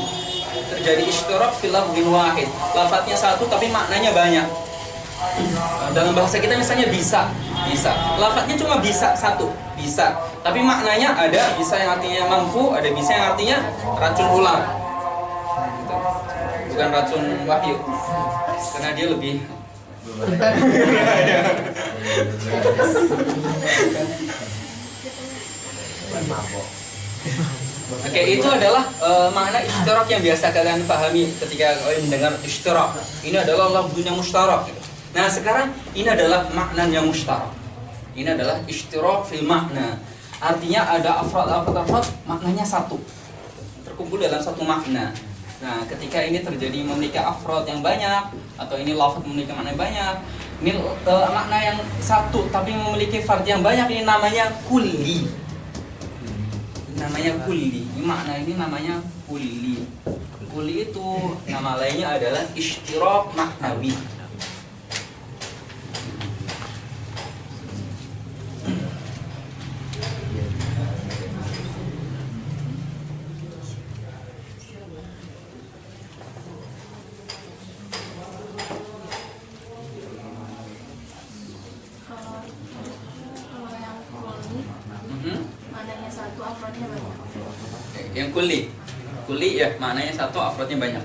Terjadi ishtirak fil lafzin wahid. Lafadznya satu tapi maknanya banyak. Dalam bahasa kita misalnya bisa. Lafadznya cuma bisa satu, bisa. Tapi maknanya ada bisa yang artinya mampu, ada bisa yang artinya racun ular. Gitu. Bukan racun wahyu. Karena dia lebih Oke, itu adalah makna ishtirak yang biasa kalian pahami ketika kalian mendengar ishtirak. Ini adalah lafzunya mustarak. Nah, sekarang ini adalah maknanya mustarak. Ini adalah ishtirak fil makna. Artinya ada afrad maknanya satu. Terkumpul dalam satu makna. Nah, ketika ini terjadi memiliki afrad yang banyak atau ini lafaz memiliki makna banyak, ini makna yang satu tapi memiliki fard yang banyak, ini namanya kulli. Namanya kulli. Ini makna ini namanya kulli. Kulli itu nama lainnya adalah ishtirak maknawi. Yang kulli ya maknanya satu, afrodnya banyak.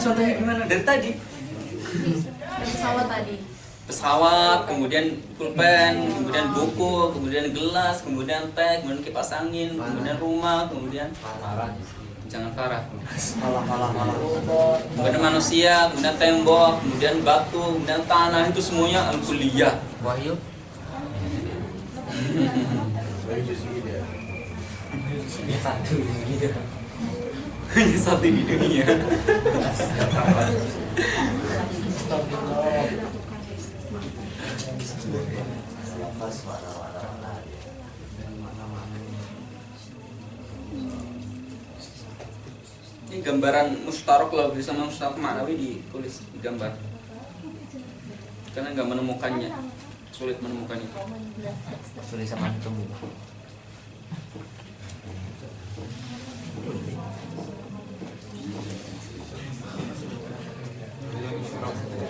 Contohnya gimana dari tadi? Pesawat tadi. Pesawat, kemudian pulpen, kemudian buku, kemudian gelas, kemudian teh, kemudian kipas angin, kemudian rumah, kemudian jangan parah. Kemudian manusia, kemudian tembok, kemudian batu, kemudian tanah, itu semuanya al-kulliyah. Wahyu. Hanya satu di dunia. Ini gambaran mustarok lah, sama mustarok maknawi ditulis di gambar. Karena nggak menemukannya, sulit menemukan itu. Tulis sama temu.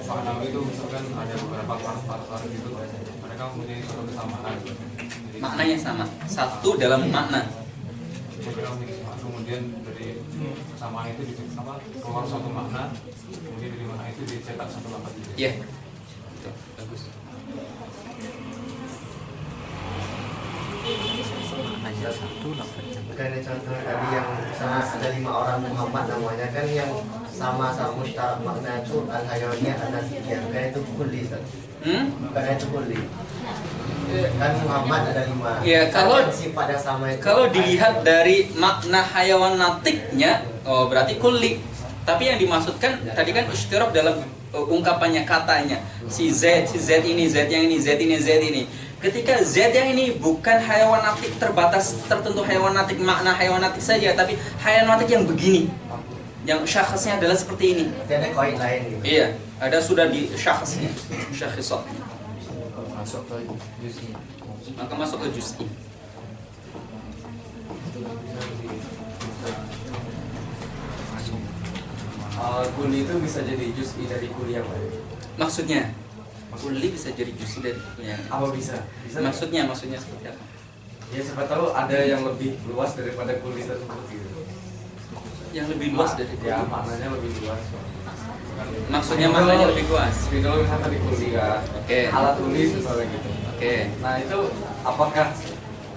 Maknawi itu misalkan ada beberapa part-part gitu, mereka mempunyai suatu kesamaan. Maknanya sama, satu dalam makna. Kemudian dari kesamaan itu keluar suatu makna, kemudian dari makna itu dicetak satu lafaz. Iya, itu bagus. Maknanya satu lafaznya. Kayak contoh tadi yang sama ada 5 orang Muhammad namanya kan yang sama-sama musyarak makna itu al-hayawaniyah an-nasibiyah, bukan itu kulli. Bukan itu kulli. Kan Muhammad ada 5. Ya, kalau sifatnya sama itu. Kalau dilihat dari makna hayawan natiknya, oh berarti kulli. Tapi yang dimaksudkan tadi kan ishtirak dalam ungkapannya, katanya si Z ini, Z yang ini, Z ini, Z ini. Ketika Z yang ini bukan hayawan natik terbatas tertentu hayawan natik, makna hayawan natik saja, tapi hayawan natik yang begini, yang syakhsnya adalah seperti ini. Ada koin lain gitu. Iya, ada sudah di syakhsnya, syakhisat. Masuk ke juz'i. Maka masuk ke juz'i. Kulli itu bisa jadi juz'i dari kuliah, Pak. Maksudnya, kulli bisa jadi juz'i dari kuliah. Apa bisa? Bisa. Maksudnya seperti apa? Ya siapa tahu ada yang lebih luas daripada kulli tersebut gitu. Yang lebih luas dari Ya, kulli. maknanya lebih luas. Maksudnya maknanya lebih luas. Spidol misalnya tadi kulli kan. Oke. Alat tulis misalnya gitu. Oke. Nah itu apakah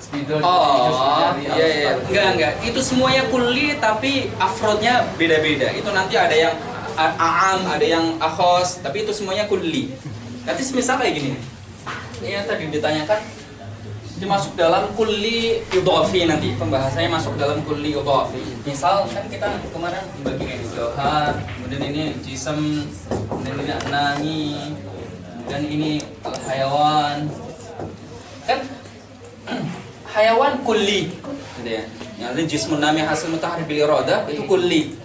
spidol Oh, iya. Enggak. Itu semuanya kulli tapi afrodnya beda-beda. Itu nanti ada yang aam, ada yang akhos, tapi itu semuanya kulli. Nanti semisal kayak gini. Ini yang tadi ditanyakan dimasuk dalam kulli idhafi nanti. Pembahasannya masuk dalam kulli idhafi. Misal kan kita kemarin bagi ini jauhar, kemudian ini jism, kemudian ini nani, kemudian ini al-hayawan. Kan hayawan kulli gitu ya. Yang jismun nami hasil mutaharif bil iradah itu kulli.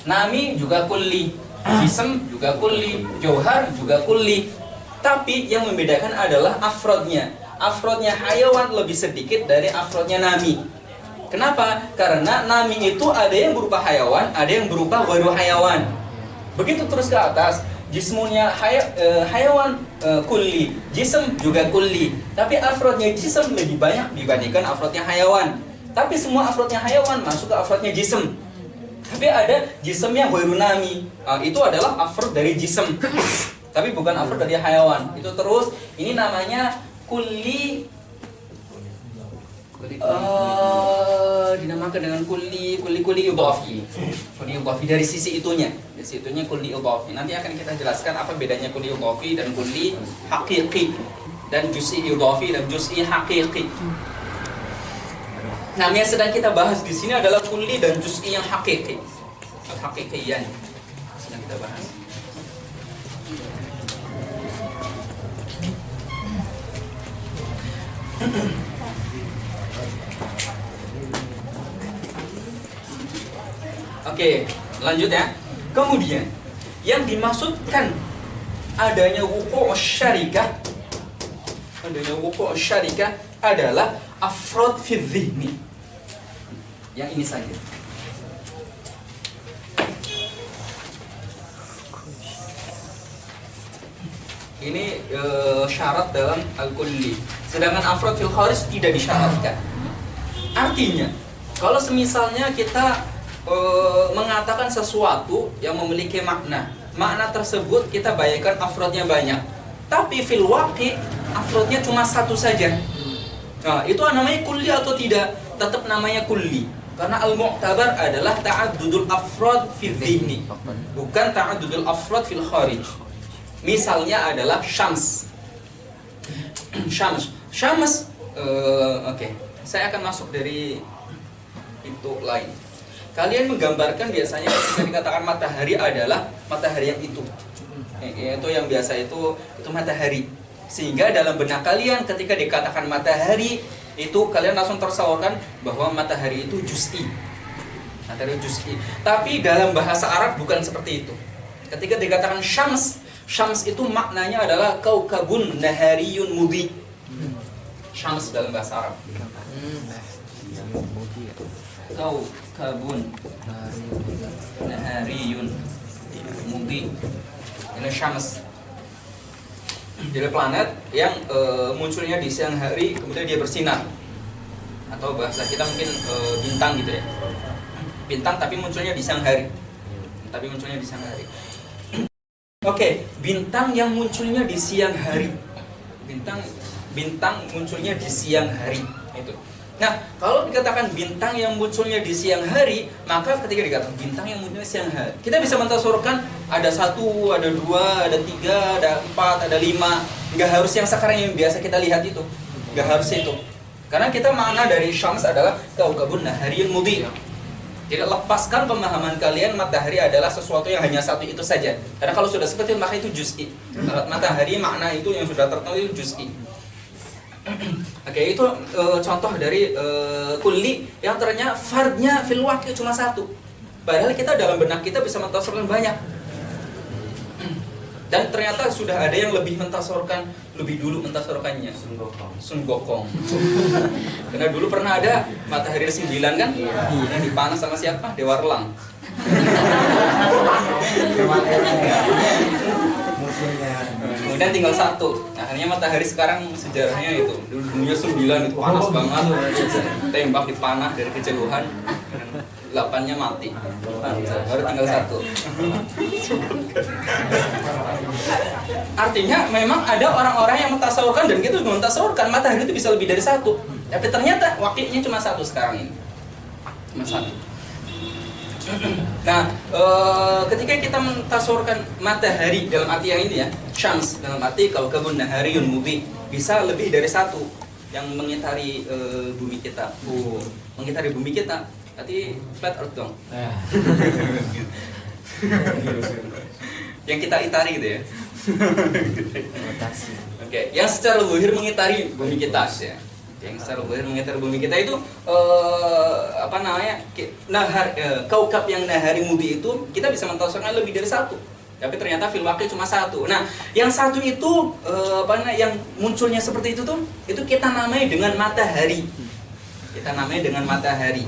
Nami juga kulli, jism juga kulli, jauhar juga kulli. Tapi yang membedakan adalah afrodnya. Afrodnya hayawan lebih sedikit dari afrodnya nami. Kenapa? Karena nami itu ada yang berupa hayawan, ada yang berupa ghairu hayawan. Begitu terus ke atas, jismunya hayawan kulli, jism juga kulli. Tapi afrodnya jism lebih banyak dibandingkan afrodnya hayawan. Tapi semua afrodnya hayawan masuk ke afrodnya jism. Tapi ada jism yang ghairu nami. Itu adalah afrod dari jism. Tapi bukan afrod dari hayawan. Itu terus ini namanya kulli dinamakan dengan kulli idhafi. Kulli idhafi dari sisi itunya. Dari sisi itunya kulli idhafi. Nanti akan kita jelaskan apa bedanya kulli idhafi dan kulli haqiqi dan juz'i idhafi dan juz'i haqiqi. Nah, yang sedang kita bahas di sini adalah kulli dan juz'i yang haqiqi. Al-haqiqiyan sedang kita bahas. Oke, lanjut ya. Kemudian yang dimaksudkan adanya wuku' syarikah, adalah afrod fi dhihni. Yang ini saja. Ini syarat dalam al-kulli. Sedangkan afrod fil kharij tidak disyaratkan. Artinya, kalau semisalnya kita mengatakan sesuatu yang memiliki makna tersebut kita bayangkan afrodnya banyak. Tapi fil waqi afrodnya cuma satu saja. Nah, itu namanya kulli atau tidak? Tetap namanya kulli. Karena al-mu'tabar adalah ta'addudul afrod fil dhihni, bukan ta'addudul afrod fil kharij. Misalnya adalah syams. Oke. Saya akan masuk dari itu lain. Kalian menggambarkan biasanya ketika dikatakan matahari adalah matahari yang itu. Itu yang biasa itu matahari. Sehingga dalam benak kalian ketika dikatakan matahari itu kalian langsung tersawarkan bahwa matahari itu juz'i. Matahari juz'i. Tapi dalam bahasa Arab bukan seperti itu. Ketika dikatakan Syams itu maknanya adalah kaukabun nahariyun mudhi. Syams dalam bahasa Arab. Kaukabun nahariyun mudhi. Ini Syams. Jadi planet yang munculnya di siang hari kemudian dia bersinar. Atau bahasa kita mungkin bintang gitu ya. Bintang tapi munculnya di siang hari. Oke, bintang yang munculnya di siang hari. Bintang munculnya di siang hari itu. Nah, kalau dikatakan bintang yang munculnya di siang hari, maka ketika dikatakan bintang yang munculnya di siang hari, kita bisa mentasawurkan ada 1, ada 2, ada 3, ada 4, ada 5. Nggak harus yang sekarang yang biasa kita lihat itu. Nggak harus itu. Karena kita makna dari syams adalah kaukabun nahariyun mudhi. Jadi lepaskan pemahaman kalian matahari adalah sesuatu yang hanya satu itu saja. Karena kalau sudah seperti itu maka itu juz'i. Matahari makna itu yang sudah tertentu itu juz'i. Oke, itu contoh dari kulli yang ternyata fardnya fil waqi cuma satu. Padahal kita dalam benak kita bisa mentasawurkan banyak. Dan ternyata sudah ada yang lebih dulu mentasawurkannya. Sun Gokong. Karena dulu pernah ada matahari 9 kan? Yang dipanas sama siapa? Dewa Erlang. Kemudian tinggal 1. Akhirnya matahari sekarang sejarahnya itu. Dulunya 9 itu panas banget. Tembak dipanah dari kejauhan. 8-nya mati. Baru tinggal 1. Artinya memang ada orang-orang yang mentasawurkan dan kita juga mentasawurkan matahari itu bisa lebih dari 1. Tapi ternyata wakilnya cuma satu sekarang ini. Cuma satu. Nah, ketika kita mentasurkan matahari dalam arti yang ini ya, syams dalam arti kaukabun nahariyun mubin, bisa lebih dari satu yang mengitari bumi kita. Mengitari bumi kita, berarti flat earth dong. Yang kita itari gitu ya. Oke, yang secara zuhir mengitari bumi kita ya. Yang secara zuhir mengitari bumi kita itu apa namanya? Kaukab yang nahari mubi itu kita bisa mentafsirkan lebih dari satu. Tapi ternyata fil waqi cuma satu. Nah, yang satu itu yang munculnya seperti itu tuh, itu kita namai dengan matahari. Kita namai dengan matahari.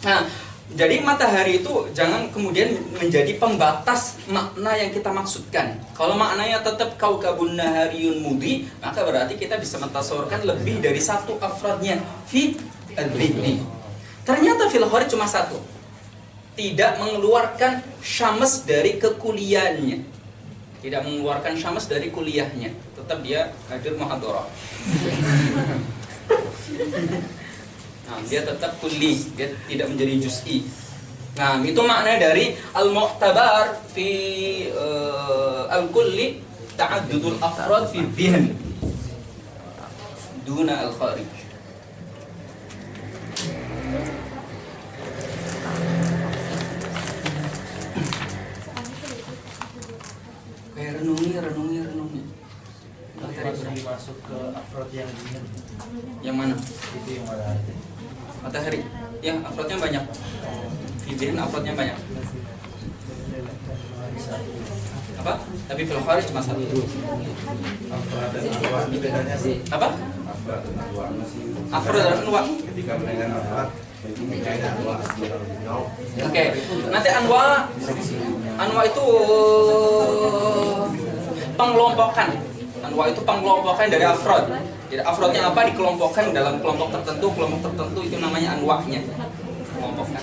Nah, jadi matahari itu jangan kemudian menjadi pembatas makna yang kita maksudkan. Kalau maknanya tetap kaukabun nahariyun mudi, maka berarti kita bisa mentasawurkan lebih dari satu afradnya fi al-dhihni. Ternyata fil kharij cuma satu. Tidak mengeluarkan syams dari kekuliahannya. Tidak mengeluarkan syams dari kuliahnya. Tetap dia hadir muhadharah. Nah, dia tetap kulli, dia tidak menjadi juz'i. Nah, itu makna dari al-mu'tabar fi al-kulli ta'addudul afrad fi dhihn duna al-kharij. Kayak renungi. Masih masuk ke afrod yang ini. Yang mana? Itu yang mana? Matahari. Ya, afrodnya banyak. Fizihin afrodnya banyak. Apa? Tapi fil kharij cuma satu. Afrad dan anwa ini bedanya sih. Apa? Afrad dan anwa masih. Afrod dan anwa. Ketika menaikkan afrad, menaikkan anwa. Oke, nanti anwa itu pengelompokan. Anwa itu pengelompokan dari afrod. Jadi afrodnya apa dikelompokkan dalam kelompok tertentu itu namanya anwa'nya. Kelompokkan.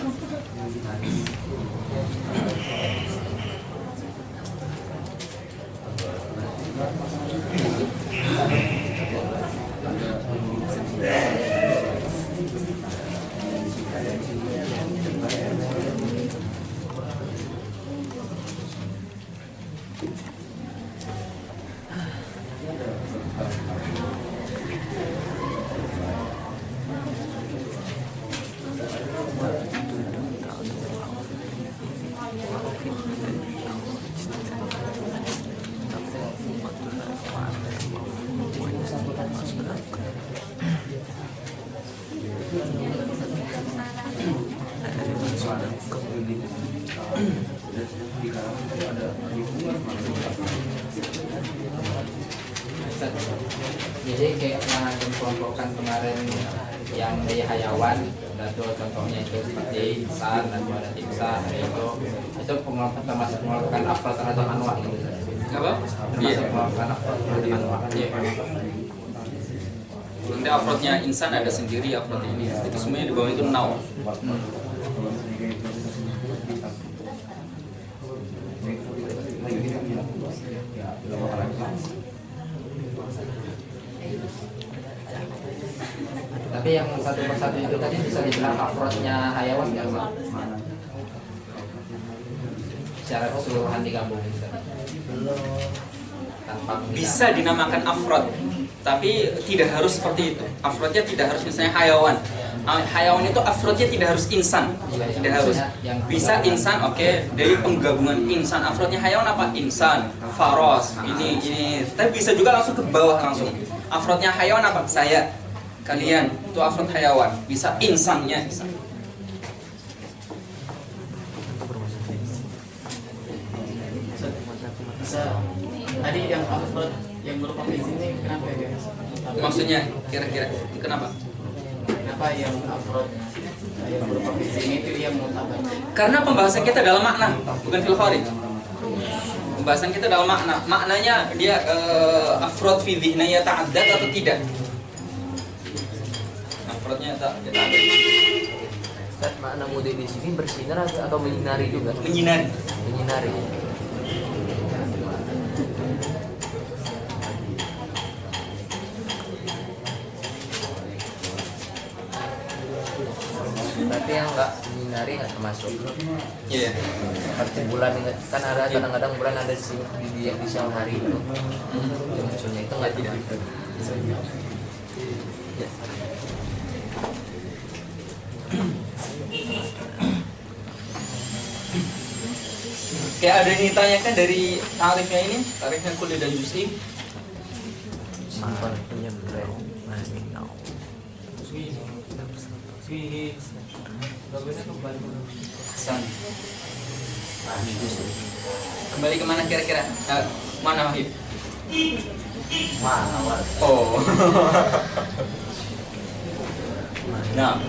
Jadi kayak yang kelompokkan kemarin yang dari hayawan, itu contohnya itu seperti insan, lalu ada tiksa, itu pengelompokan termasuk pengelompokan afrod terhadap anwa itu. Apa? Termasuk pengelompokan afrod terhadap anwa. Nanti afrodnya insan ada sendiri afrod ini. Itu semuanya di bawah itu naw. Tapi yang satu persatu itu tadi bisa dibilang afrodnya hayawan nggak Pak? Secara keseluruhan digabung tanpa Bisa dinamakan afrod, tapi tidak harus seperti itu. Afrodnya tidak harus misalnya hayawan. Hayawan itu afrodnya tidak harus insan, tidak harus. Bisa insan, oke. Dari penggabungan insan, afrodnya hayawan apa? Insan, faros, ini. Tapi bisa juga langsung ke bawah langsung. Afrodnya hayawan apa? Saya, kalian. Itu afrod hayawan. Bisa insannya. Bisa. Tadi yang afrod yang berupa fizik ini kenapa ya? Maksudnya kira-kira kenapa? Kenapa yang afrod yang berupa fizik itu yang mutabar? Karena pembahasan kita dalam makna, bukan fil kharij. Pembahasan kita dalam makna. Maknanya dia afrod fi dhihnaya ta'addad atau tidak? Afrodnya ta'addad. Ustaz, makna mudi di sini bersinar atau menyinari juga? Menyinari. Menyinari. hari nggak termasuk. Iya. Seperti bulan kan ada kadang-kadang bulan ada di siang hari itu. Yang munculnya itu nggak termasuk. Kayak ada yang ditanyakan dari tarifnya ini, tarifnya kulli dan juz'i. Simpan punya brand. Hasan. Kembali kemana kira-kira? Mana Wahid? Mana Wak? Oh. Nah.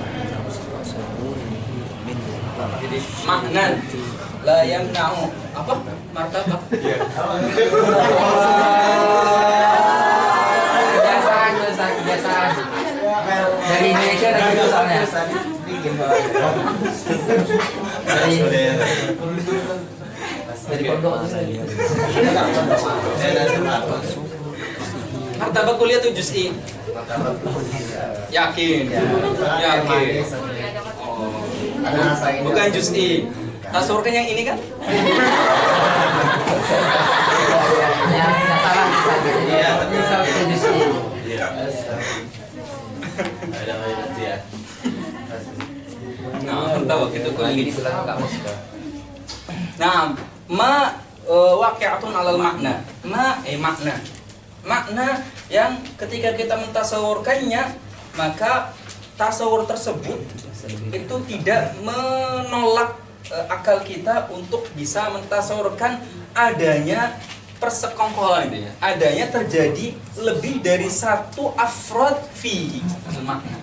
Jadi maknan la yamna'u apa? Martabah. Kebiasaan. Dari Indonesia ada gitu soalnya. Dari pondok itu. Martabah kuliah tuh juz'i. Yakin. Yakin. Oh. Bukan juz'i. Tasawur kan yang ini kan? Yang salah saja. Iya, Misal juz'i. Nah, martabah itu Lagi kuliah. dibilang enggak masuk. Nah, ma waqi'atun 'alal makna. Makna. Makna yang ketika kita mentasawurkannya, maka tasawur tersebut itu tidak menolak akal kita untuk bisa mentasawurkan adanya persekongkolan itu ya. Adanya terjadi lebih dari satu afrod fi makna.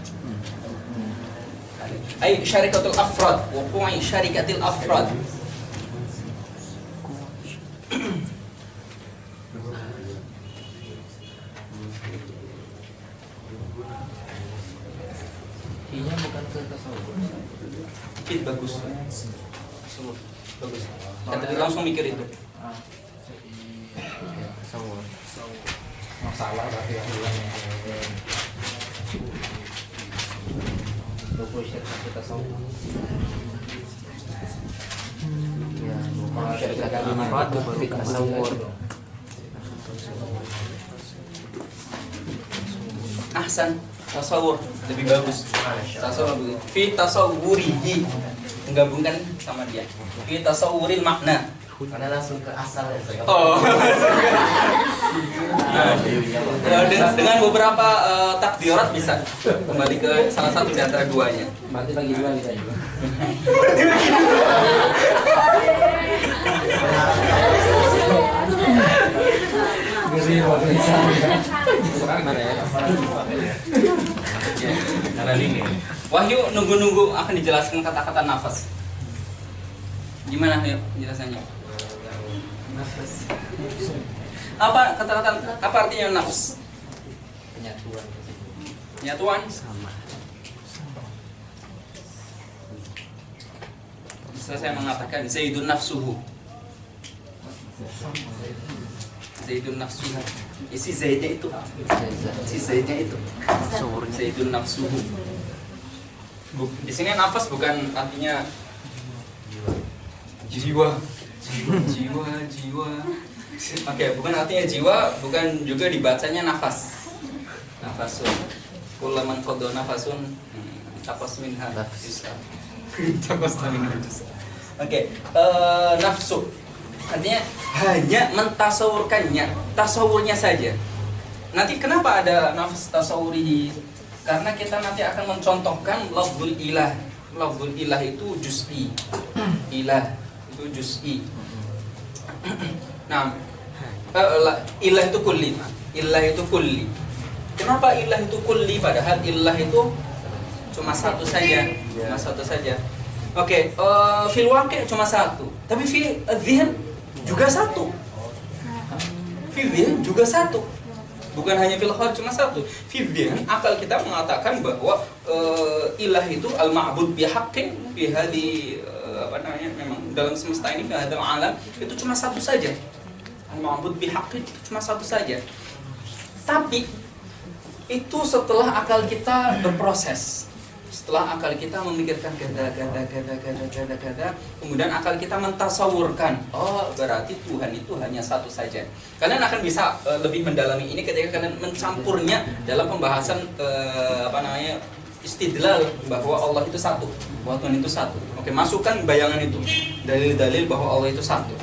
Ay syarikatul afrod, wuqu'i syarikatil afrod. Inya bukan ke tasawuf. Fit bagus. Bagus. Kan tadi langsung mikir itu. Tasawuf. Masalah berarti yang bilang kita Ya, bukan syarikat al-afrad fit tasawur. Ahsan, tasawur lebih bagus. Tasawur lebih. Fi tasawwurihi, menggabungkan sama dia. Fi tasawwuril makna. Karena langsung ke asal ya. Oh. Nah, dengan beberapa takdirat bisa kembali ke salah satu di antara duanya. Berarti bagi dua bisa juga. Wahyu nunggu-nunggu akan dijelaskan kata-kata nafas. Gimana ya penjelasannya? Apa kata-kata apa artinya nafs? Penyatuan. Penyatuan. Sama. Bisa saya mengatakan Zaidun nafsuhu. Zaidun nafsuhu. Isi Zaidnya itu. Isi Zaidnya itu. Zaidun nafsuhu. Di sini nafas bukan artinya jiwa. Jiwa. Oke, bukan artinya jiwa, bukan juga dibacanya nafas. Nafasun. Kullaman qadha nafasun tapas minha nafsa. Tapas minha nafsa. Oke, nafsu. Artinya hanya mentasawurkannya, tasawurnya saja. Nanti kenapa ada nafas tasawuri? Karena kita nanti akan mencontohkan lafzul ilah. Lafzul ilah itu juz'i. Ilah itu juz'i. Nah, ilah itu kulli. Ilah itu kulli. Kenapa ilah itu kulli padahal ilah itu cuma satu saja, cuma satu saja. Oke, fil waqi' cuma satu, tapi fil dzihn juga satu. Fil dzihn juga satu. Bukan hanya fil khar cuma satu. Fil dzihn akal kita mengatakan bahwa ilah itu al-ma'bud bihaqqin fi hadhi apa namanya, memang dalam semesta ini, fi hadzal alam itu cuma satu saja. Al-ma'bud bihaqqin itu cuma satu saja. Tapi itu setelah akal kita berproses, Setelah akal kita memikirkan kata, kemudian akal kita mentasawurkan, oh berarti Tuhan itu hanya satu saja. Kalian akan bisa lebih mendalami ini ketika kalian mencampurnya dalam pembahasan istidlal bahwa Allah itu satu, bahwa Tuhan itu satu. Oke, masukkan bayangan itu, dalil-dalil bahwa Allah itu satu.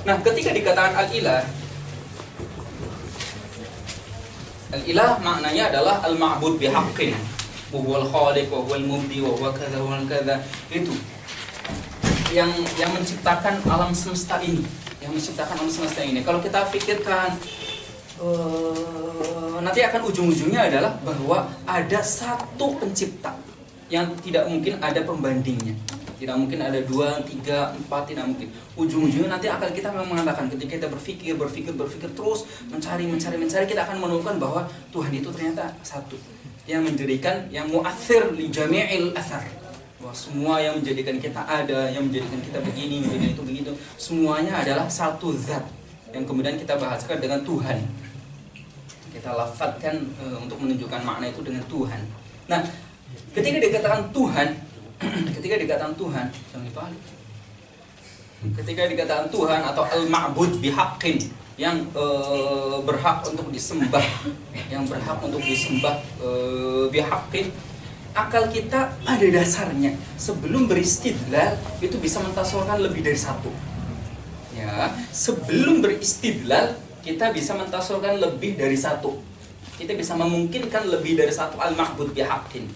Nah, ketika dikatakan al-ilah, al-ilah maknanya adalah al-ma'bud bihaqqin, wa huwal khaliq wa huwal mubdi wa huwa kadza wa kadza. Itu yang menciptakan alam semesta ini, Kalau kita pikirkan nanti akan ujung-ujungnya adalah bahwa ada satu pencipta yang tidak mungkin ada pembandingnya. Tidak mungkin ada 2, 3, 4, tidak mungkin. Ujung-ujungnya nanti akal kita memang mengatakan, ketika kita berpikir terus mencari, kita akan menemukan bahwa Tuhan itu ternyata satu. Yang menjadikan, yang mu'athir li jami'il athar. Bahwa semua yang menjadikan kita ada, yang menjadikan kita begini, menjadikan itu begitu, semuanya adalah satu zat yang kemudian kita bahaskan dengan Tuhan. Kita lafadzkan untuk menunjukkan makna itu dengan Tuhan. Nah, ketika dikatakan Tuhan, jangan dibalik. Ketika dikatakan Tuhan atau al-ma'bud bihaqqin, yang berhak untuk disembah, bihaqqin, akal kita pada dasarnya sebelum beristidlal itu bisa mentasawurkan lebih dari satu. Ya, sebelum beristidlal kita bisa mentasawurkan lebih dari satu. Kita bisa memungkinkan lebih dari satu al-ma'bud bihaqqin.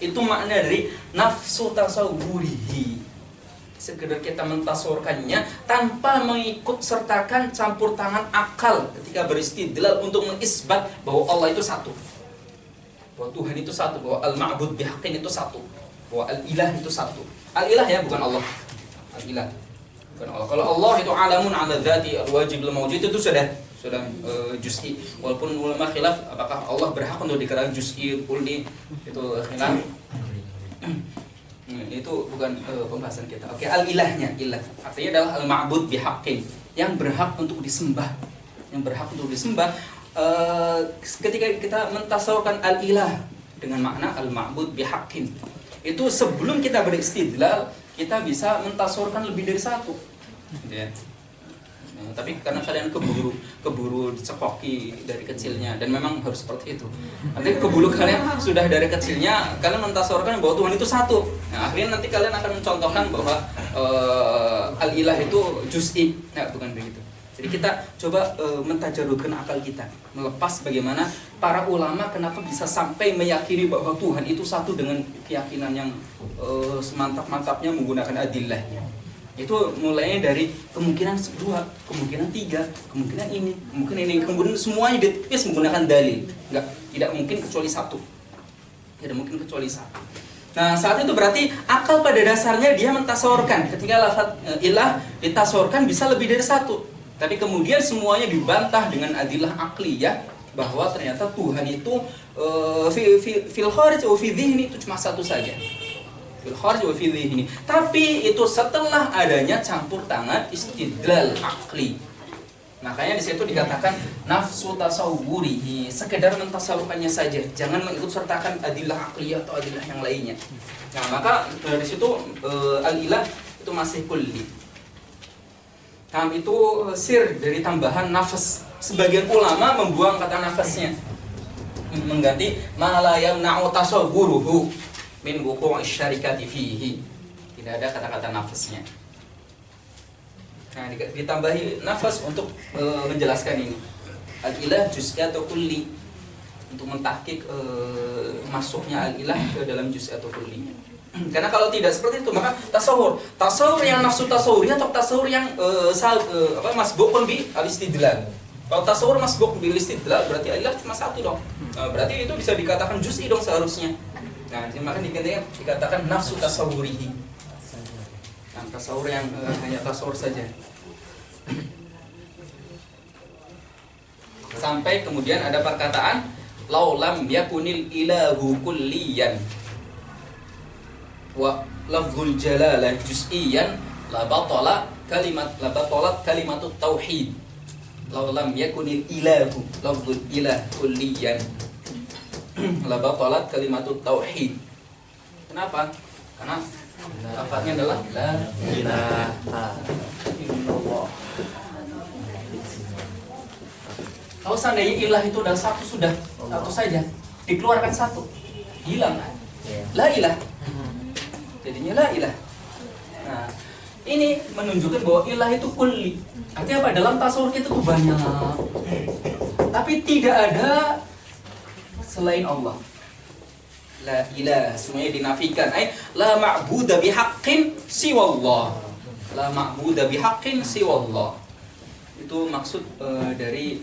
Itu makna dari nafsu tasawwurihi. Sekedar kita mentasawurkannya tanpa mengikut sertakan campur tangan akal ketika beristidlal untuk mengisbat bahwa Allah itu satu, bahwa Tuhan itu satu, bahwa al-ma'bud bihaqqin itu satu, bahwa al-ilah itu satu. Al-ilah ya, bukan Allah. Al-ilah bukan Allah. Kalau Allah itu alamun ala dzati al-wajib al-mawjud, itu sudah juz'i. Walaupun ulama khilaf apakah Allah berhak untuk dikatakan juz'i, kulli, itu khilaf. Itu bukan pembahasan kita. Oke, al-ilahnya, ilah artinya adalah al-ma'bud bihaqqin, yang berhak untuk disembah. Ketika kita mentasawurkan al-ilah dengan makna al-ma'bud bihaqqin, itu sebelum kita beristidlal kita bisa mentasawurkan lebih dari satu. Ya. Tapi karena kalian keburu dicekoki dari kecilnya, dan memang harus seperti itu. Nanti keburu kalian sudah dari kecilnya kalian mentasawurkan bahwa Tuhan itu satu. Nah, akhirnya nanti kalian akan mencontohkan bahwa al-ilah itu juz'i. Nah, bukan begitu. Jadi kita coba mentajarudkan akal kita, melepas bagaimana para ulama kenapa bisa sampai meyakini bahwa Tuhan itu satu dengan keyakinan yang semantap-mantapnya menggunakan adillahnya. Itu mulainya dari kemungkinan 2, kemungkinan 3, kemungkinan ini, kemudian semuanya ditepis menggunakan dalil. Tidak mungkin kecuali satu. Nah, saat itu berarti akal pada dasarnya dia mentasawurkan. Ketika lafaz ilah ditasawurkan bisa lebih dari satu. Tapi kemudian semuanya dibantah dengan adillah akliyah bahwa ternyata Tuhan itu fil kharij wa fi dhihni itu cuma satu saja. Fil kharij wa fi dhihni. Tapi itu setelah adanya campur tangan istidlal akli. Makanya di situ dikatakan nafsu tasawwurihi, sekedar mentasawurkannya saja, jangan mengikut sertakan adillah akliyah atau adillah yang lainnya. Nah, maka dari situ al-ilah itu masih kulli. Itu sir dari tambahan nafas. Sebagian ulama membuang kata nafasnya, mengganti ma la yamna'u tasawwuruhu min wuqu'i syarikati fihi. Tidak ada kata-kata nafasnya. Nah, ditambahi nafas untuk menjelaskan ini. Al-ilah juz'i atau kulli, untuk mentahqiq masuknya al-ilah ke dalam juz'i atau kullinya. Karena kalau tidak seperti itu maka tasawur yang nafsu tasawuri atau tasawur yang masbuqun bi al-istidlal. Kalau tasawur masbuq bil istidlal berarti al-ilah cuma satu dong. Berarti itu bisa dikatakan juz'i dong seharusnya. Nah, maka dikatakan nafsu tasawurihi. Tasawur yang hanya tasawur saja. Sampai kemudian ada perkataan laulam yakunil ilahu kulliyan wa lafzul jalalah juz'iyan la batalat kalimatut tauhid. Laulam yakunil ilahu lafzul ilah kulliyan. la batalat kalimatut tauhid. Kenapa? Karena lafadznya adalah la ilaha illallah. Kalau seandainya ilah itu adalah satu, sudah satu saja, dikeluarkan satu, hilang kan? La ilah, jadinya la ilah. Nah, ini menunjukkan bahwa ilah itu kulli. Artinya apa? Dalam tasawuf kita tuh banyak, tapi tidak ada selain Allah. La ilah, semuanya dinafikan. La ma'buda bihaqqin siwallah. La ma'buda bihaqqin siwallah. Itu maksud dari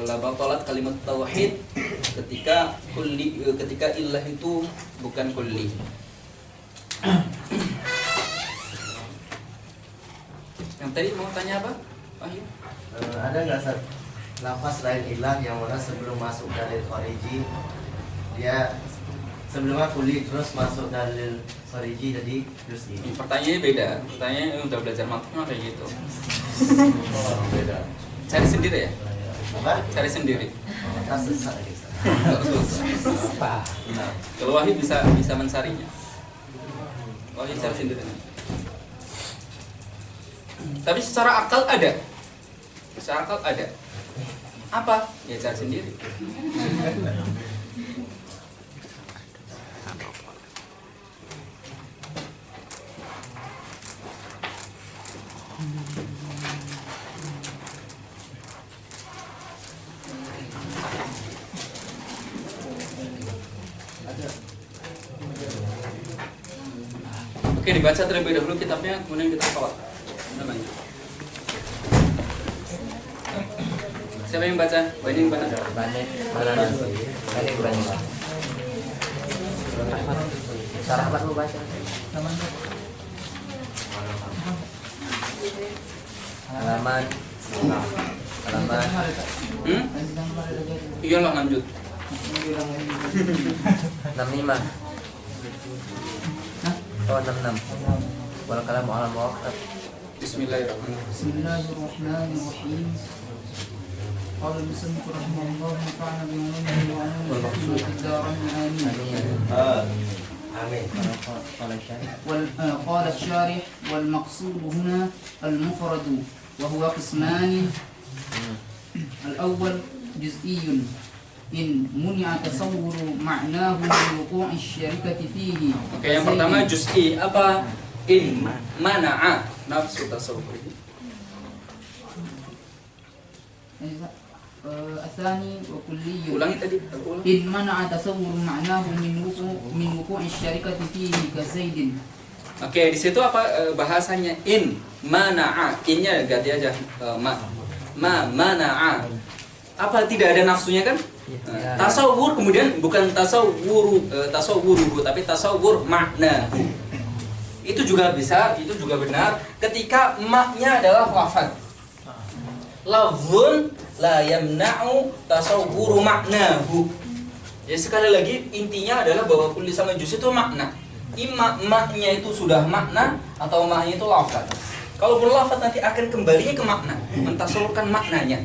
la batalat kalimat tauhid ketika kulli, ketika ilah itu bukan kulli. Yang tadi mau tanya apa? Wahyu? Ada nggak Ustaz lafaz lain ilah yang mana sebelum masuk dalil khariji dia sebelumnya kuli terus masuk dalil khariji jadi juz'i? Pertanyaannya beda. Pertanyaannya udah belajar matematika kayak gitu. Beda. Cari sendiri ya? Apa? Cari sendiri. Kasus lagi. Kalau Wahyu bisa mensarinya. Wahyu cari sendiri. Tapi secara akal ada. Secara akal ada. Apa? Ya cari sendiri. Oke, dibaca terlebih dahulu kitabnya, kemudian kita sholat. Namanya. Siapa yang baca? Banding mana? Banding Sahabat lu baca. Halaman. Iya lah, lanjut. 65. Oh, 66. Wal kalamu ala muwaqqat. Bismillahirrahmanirrahim. Bismillahirrahmanirrahim. قال المصنف رحمه الله ونفعنا بعلومه وعلومه في الدارين آمين. قال الشارح والمقصود هنا المفرد وهو قسمان. الأول جزئي إن منع تصور معناه من وقوع الشركة فيه. Oke, yang pertama juz'i apa? In mana'a nafsu tasawwur. الثاني وكلي Ulangi tadi. إن منع تصور معناه من وقوع الشركة فيه كزيد. Oke, di situ apa bahasanya? In mana'a. In-nya ganti aja mana'a. Apa tidak ada nafsunya kan? Tasawur kemudian bukan tasawwuru tapi tasawwur makna. Itu juga bisa, itu juga benar ketika maknya adalah lafaz. Lafzun la yamna'u tasawwuru maknahu. Jadi sekali lagi intinya adalah bahwa kulli sama juz itu makna. Maknya itu sudah makna atau maknya itu lafaz. Kalau berlafaz nanti akan kembalinya ke makna, mentasawurkan maknanya.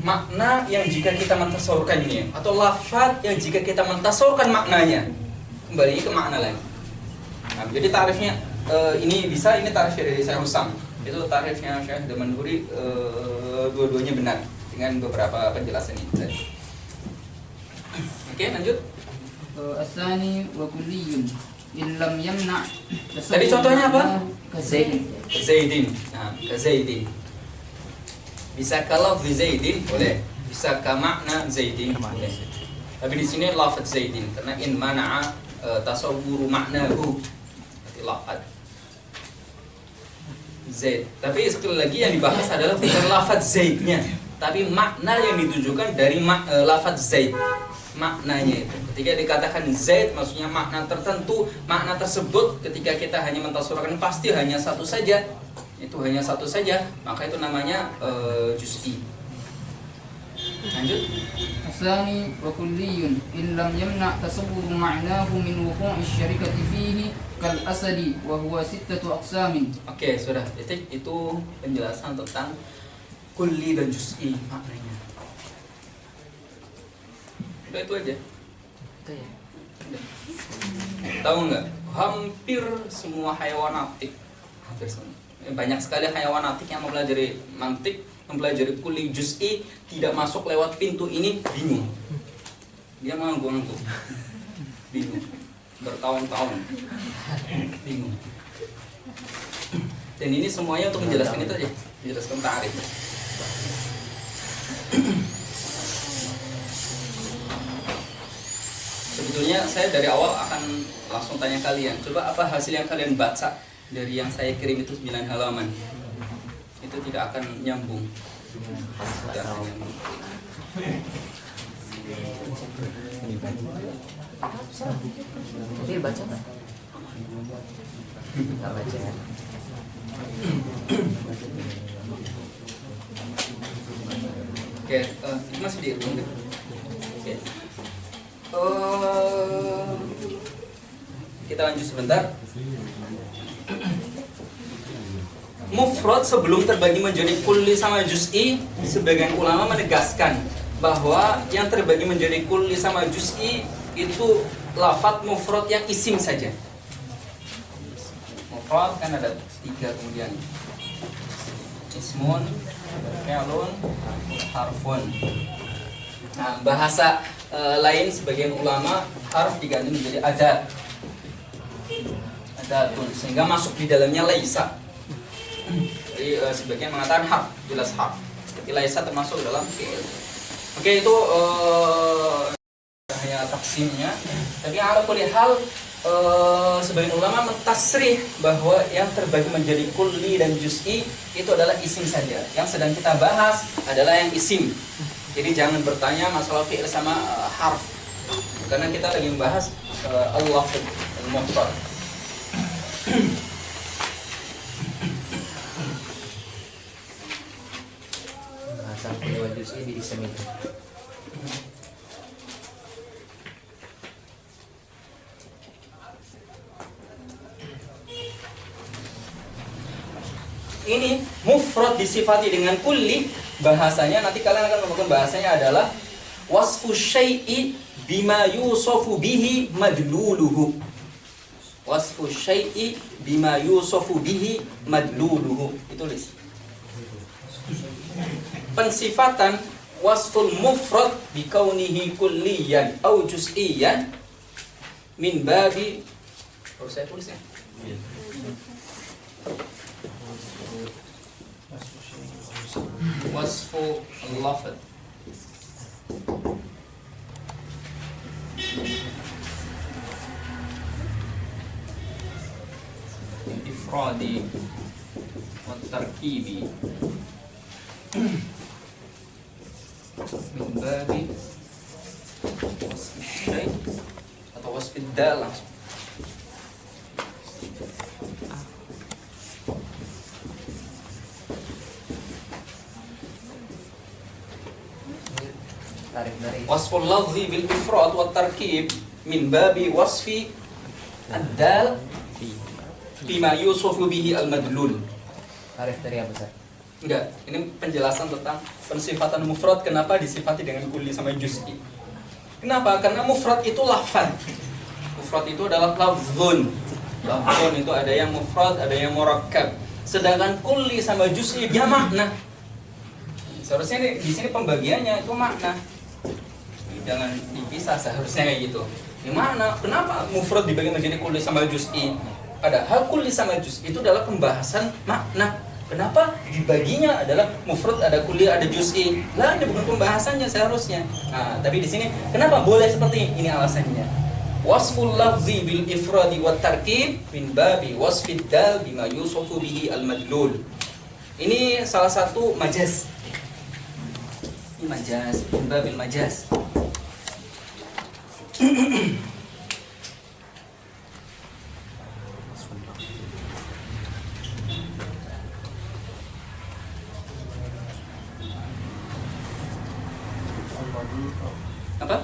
Makna yang jika kita mentasawurkannya atau lafaz yang jika kita mentasawurkan maknanya, kembalinya ke makna lagi. Nah, jadi tarifnya ini bisa, ini tarif dari saya Husam. Itu tarifnya Syekh Damanhuri, dua-duanya benar dengan beberapa penjelasan ini tadi. Oke, lanjut. الثاني وكلي إن لم يمنع. Tadi contohnya apa? كزيد. Zaidin. Nah, Zaidin. Bisa kalau Zaidin boleh, bisa ka makna Zaidin boleh. Tapi di sini lafaz Zaidin karena in mana'a tasawwuru maknahu. Berarti lafaz Zaid. Tapi sekali lagi yang dibahas adalah bukan lafaz Zaidnya, tapi makna yang ditujukan dari lafaz Zaid. Maknanya itu. Ketika dikatakan Zaid maksudnya makna tertentu, makna tersebut ketika kita hanya mentasawurkan pasti hanya satu saja. Itu hanya satu saja, maka itu namanya juz'i. Lanjut. الثاني وكلي إن لم يمنع تصور معناه من وقوع الشركة فيه كالأسد وهو 6 أقسام. Oke, sudah. Itu penjelasan tentang kulli dan juz'i maknanya. Udah itu aja. Itu ya. Tahu nggak? Hampir semua hayawanatik, hampir semua. Banyak sekali hayawanatik yang mempelajari mantik, mempelajari kulli juz'i, tidak masuk lewat pintu ini, bingung. Dia ngangguk-ngangguk, bingung, bertahun-tahun, bingung. Dan ini semuanya untuk menjelaskan itu aja, menjelaskan ta'rif. Sebetulnya saya dari awal akan langsung tanya kalian, coba apa hasil yang kalian baca dari yang saya kirim itu 9 halaman. Itu tidak akan nyambung. Tidak akan nyambung. Jadi baca nggak? Nggak baca ya. Oke, itu masih dihitung deh. Oke. Kita lanjut sebentar. Mufrad sebelum terbagi menjadi kulli sama juz'i, sebagian ulama menegaskan bahwa yang terbagi menjadi kulli sama juz'i itu lafadz mufrad yang isim saja. Mufrad kan ada 3 kemudian. Ismun, fi'lun, harfun. Nah, bahasa lain sebagian ulama harf diganti menjadi adatun, sehingga masuk di dalamnya laisa. Jadi sebagian mengatakan harf, jelas harf. Tapi laisa termasuk dalam fi'il. Oke, itu hanya taksimnya. Tapi ala kulli hal sebagian ulama mentasrih bahwa yang terbagi menjadi kulli dan juz'i itu adalah isim saja. Yang sedang kita bahas adalah yang isim. Jadi jangan bertanya masalah fi'il sama harf, karena kita lagi membahas al-lafz al-mufrad. Bahasan kulli wal juz'i di isim itu. Ini mufrad disifati dengan kulli, bahasanya nanti kalian akan menemukan bahasanya adalah wasfu syai'i bima yusofu bihi madluluhu. Wasfu syai'i bima yusofu bihi madluluhu. Ditulis. Pensifatan wasful mufrad bikaunihi kulliyan au juz'iyan min babi. Harus saya tulis ya? Wasfu al-lafz ifradi wa tarkibi min babi wasfi syai' atau wasfi dal langsung. Wasful lafzi bil ifrad wa tarkib min babi wasfi ad-dal bima yusufu bihi al-madlul. Tarif dari apa, Ustaz? Enggak, ini penjelasan tentang pensifatan mufrad kenapa disifati dengan kulli sama juz'i. Kenapa? Karena mufrad itu lafaz. Mufrad itu adalah lafzun. Lafzun itu ada yang mufrad, ada yang murakkab. Sedangkan kulli sama juz'i dia makna. Seharusnya di sini pembagiannya itu makna. Jangan dipisah, seharusnya kayak gitu. Gimana? Kenapa mufrad dibagi menjadi kulli sama juz'i? Padahal kulli sama juz'i itu adalah pembahasan makna. Kenapa dibaginya adalah mufrad, ada kulli, ada juz'i? Lah, ini bukan pembahasannya seharusnya. Nah, tapi di sini kenapa boleh seperti ini alasannya? Wasful lafzi bil ifradi wat tarkib min babi wasfid dal bima yusufu bihi al madlul. Ini salah satu majaz. Ini majaz, min babil majaz. Apa?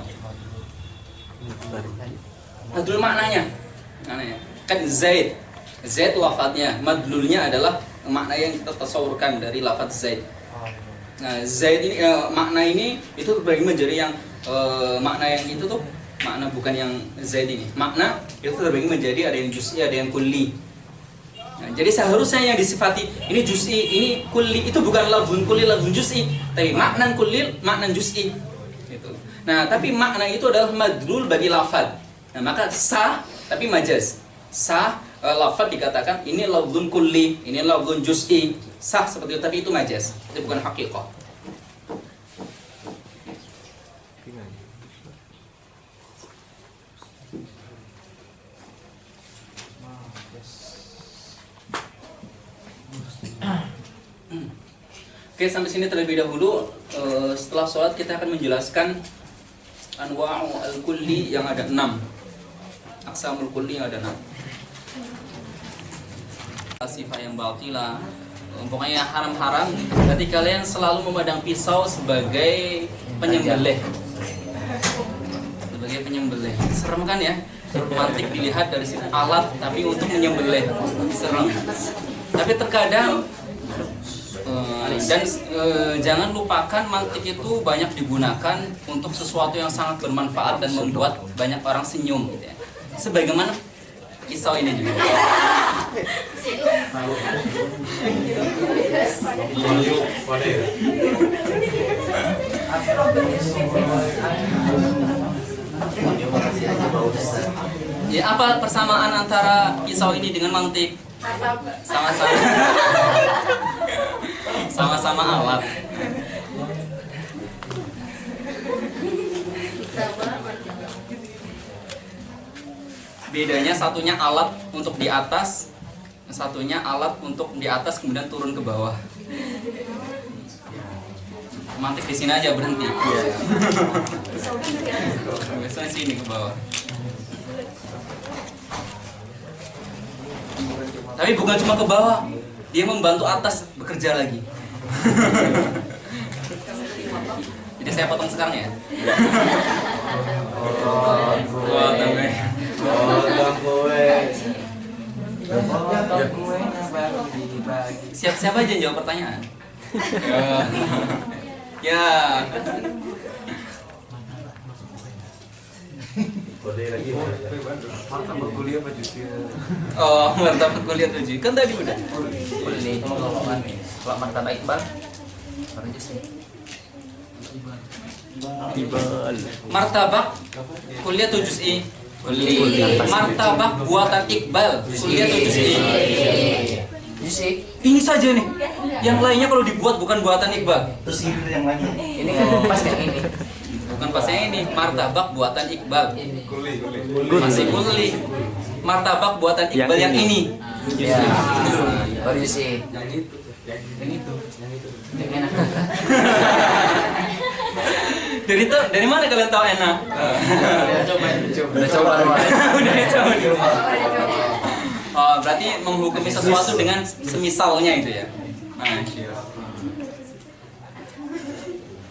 Madlul maknanya. Kan Zaid. Zaid lafadznya, madlulnya adalah makna yang kita tasawurkan dari lafadz Zaid. Nah, Zaid ini makna ini itu terbagi menjadi yang makna yang itu tuh makna bukan yang zaid ini. Makna itu terbagi menjadi ada yang juz'i, ada yang kulli. Nah, jadi seharusnya yang disifati ini juz'i, ini kulli itu bukan lafzun kulli, lafzun juz'i, tapi maknan kulli, maknan juz'i. Gitu. Nah, tapi makna itu adalah madlul bagi lafaz. Nah, maka sah tapi majaz. Sah lafaz dikatakan ini lafzun kulli, ini lafzun juz'i. Sah seperti itu, tapi itu majaz. Itu bukan haqiqah. Oke, sampai sini terlebih dahulu. Setelah sholat kita akan menjelaskan anwa'u al-kulli yang ada 6. Aqsamul kulli yang ada 6. Sifat yang batilah, pokoknya haram-haram. Berarti kalian selalu memandang pisau sebagai penyembelih. Sebagai penyembelih. Serem kan ya? Mantik dilihat dari sini alat tapi untuk menyembelih. Serem. Tapi terkadang jangan lupakan mantik itu banyak digunakan untuk sesuatu yang sangat bermanfaat dan membuat banyak orang senyum gitu ya. Sebagaimana kisah ini juga. Ya, apa persamaan antara kisah ini dengan mantik? Sama-sama alat. Bedanya satunya alat untuk di atas, satunya alat untuk di atas kemudian turun ke bawah. Mantik di sini aja berhenti. Biasanya sini ke bawah. Tapi bukan cuma ke bawah, dia membantu atas bekerja lagi. Jadi saya potong sekarang ya. Siapa aja yang jawab pertanyaan? Ya. Martabat kuliah apa justru? Oh, martabat kuliah tujuh. Kan tadi udah. Kulli. Kalau martabat Iqbal baru juz'i. Martabak kuliah tuh juz'i. Martabak buatan Iqbal kuliah tuh juz'i. Ini saja nih. Yang lainnya kalau dibuat bukan buatan Iqbal. Terus ini yang lainnya. Ini kan pas yang ini. Bukan pasnya ini. Martabak buatan Iqbal. Masih kulli. Martabak buatan Iqbal yang ini. Ya. Baru juz'i. Yang enak. Dari mana kalian tahu enak? Udah coba. Udah coba di rumah. Oh, berarti menghukumi sesuatu dengan semisalnya itu ya.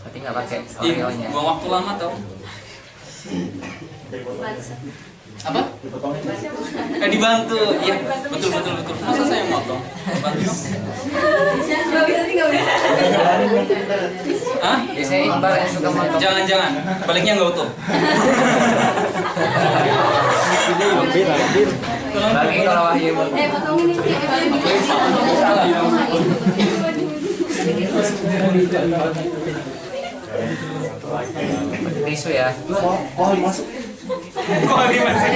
Tapi nggak pakai Ih, orangnya. buang waktu lama tau. Apa? Dibantu. Iya, betul. Masa saya motong? Bantu. Hah? Biasanya Iqbal yang suka motong. Jangan. Baliknya nggak utuh. Bagi kalau Wahyu potongin ini tisu ya. Oh, masuk. Kok lagi masih?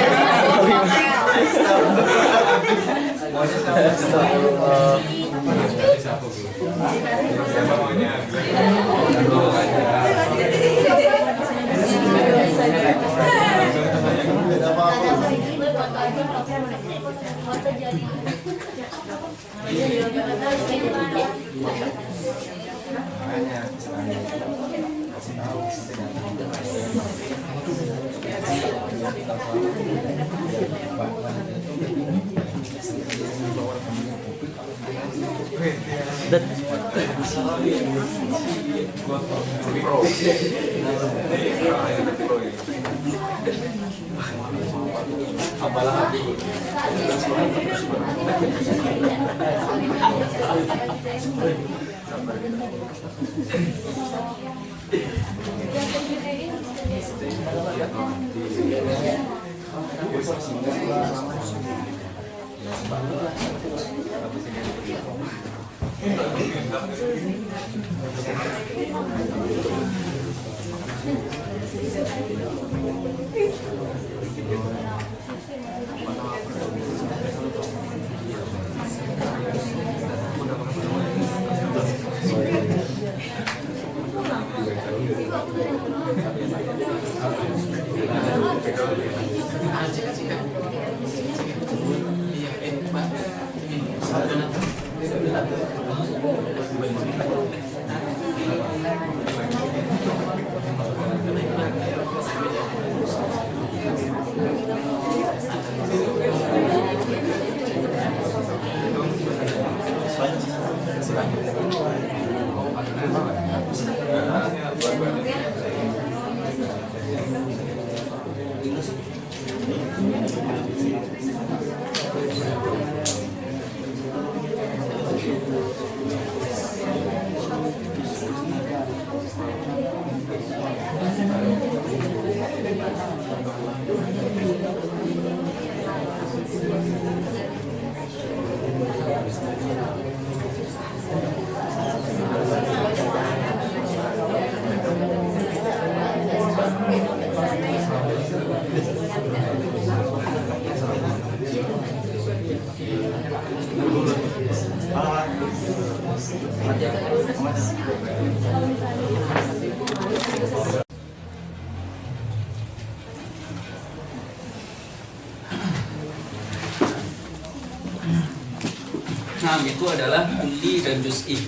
Nah, itu adalah kulli dan juz'i.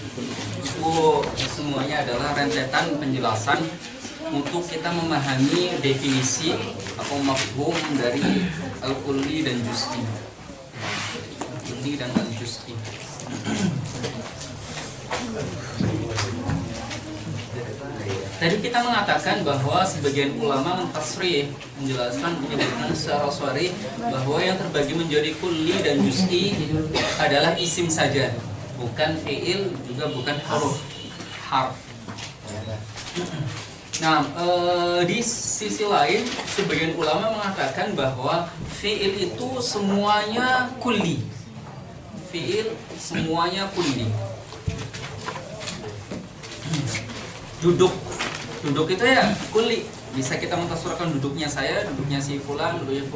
Itu semuanya adalah rentetan penjelasan untuk kita memahami definisi atau mafhum dari al-kulli dan juz'i. Kulli dan al-juz'i. Tadi kita mengatakan bahwa sebagian ulama mentasrih, menyebutkan secara sharih bahwa yang terbagi menjadi kulli dan juz'i adalah isim saja, bukan fi'il, juga bukan harf. Nah, di sisi lain sebagian ulama mengatakan bahwa fi'il itu semuanya kulli. Fi'il semuanya kulli. Duduk itu ya kulli, bisa kita mentasawurkan duduknya saya, duduknya si fulan, duduknya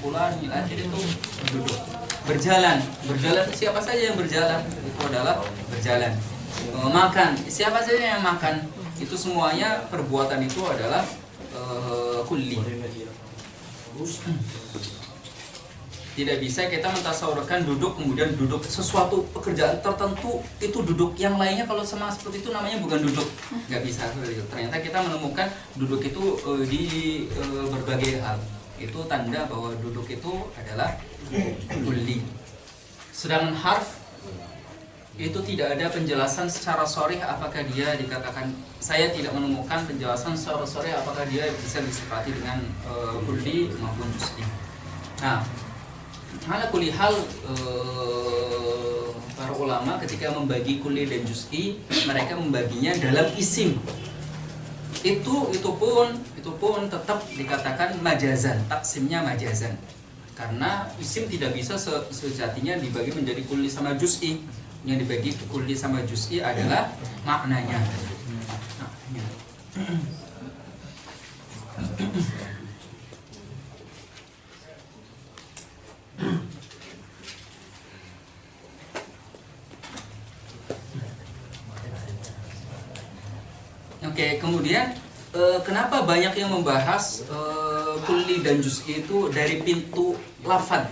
fulan, akhir itu duduk. Berjalan itu siapa saja yang berjalan, itu adalah berjalan. Makan, siapa saja yang makan, itu semuanya perbuatan itu adalah kulli. Tidak bisa kita mentasawurkan duduk kemudian duduk sesuatu pekerjaan tertentu itu duduk, yang lainnya kalau sama seperti itu namanya bukan duduk, nggak bisa. Ternyata kita menemukan duduk itu di berbagai hal. Itu tanda bahwa duduk itu adalah kulli. Sedangkan harf itu tidak ada penjelasan secara sharih apakah dia dikatakan, saya tidak menemukan penjelasan secara sharih apakah dia bisa disifati dengan kulli maupun juz'i. Nah, ala kulli hal, para ulama ketika membagi kulli dan juz'i, mereka membaginya dalam isim. Itu pun tetap dikatakan majazan, taksimnya majazan. Karena isim tidak bisa sejatinya dibagi menjadi kulli sama juz'i. Yang dibagi kulli sama juz'i adalah maknanya. Oke, kemudian kenapa banyak yang membahas kulli dan juz'i itu dari pintu lafadz,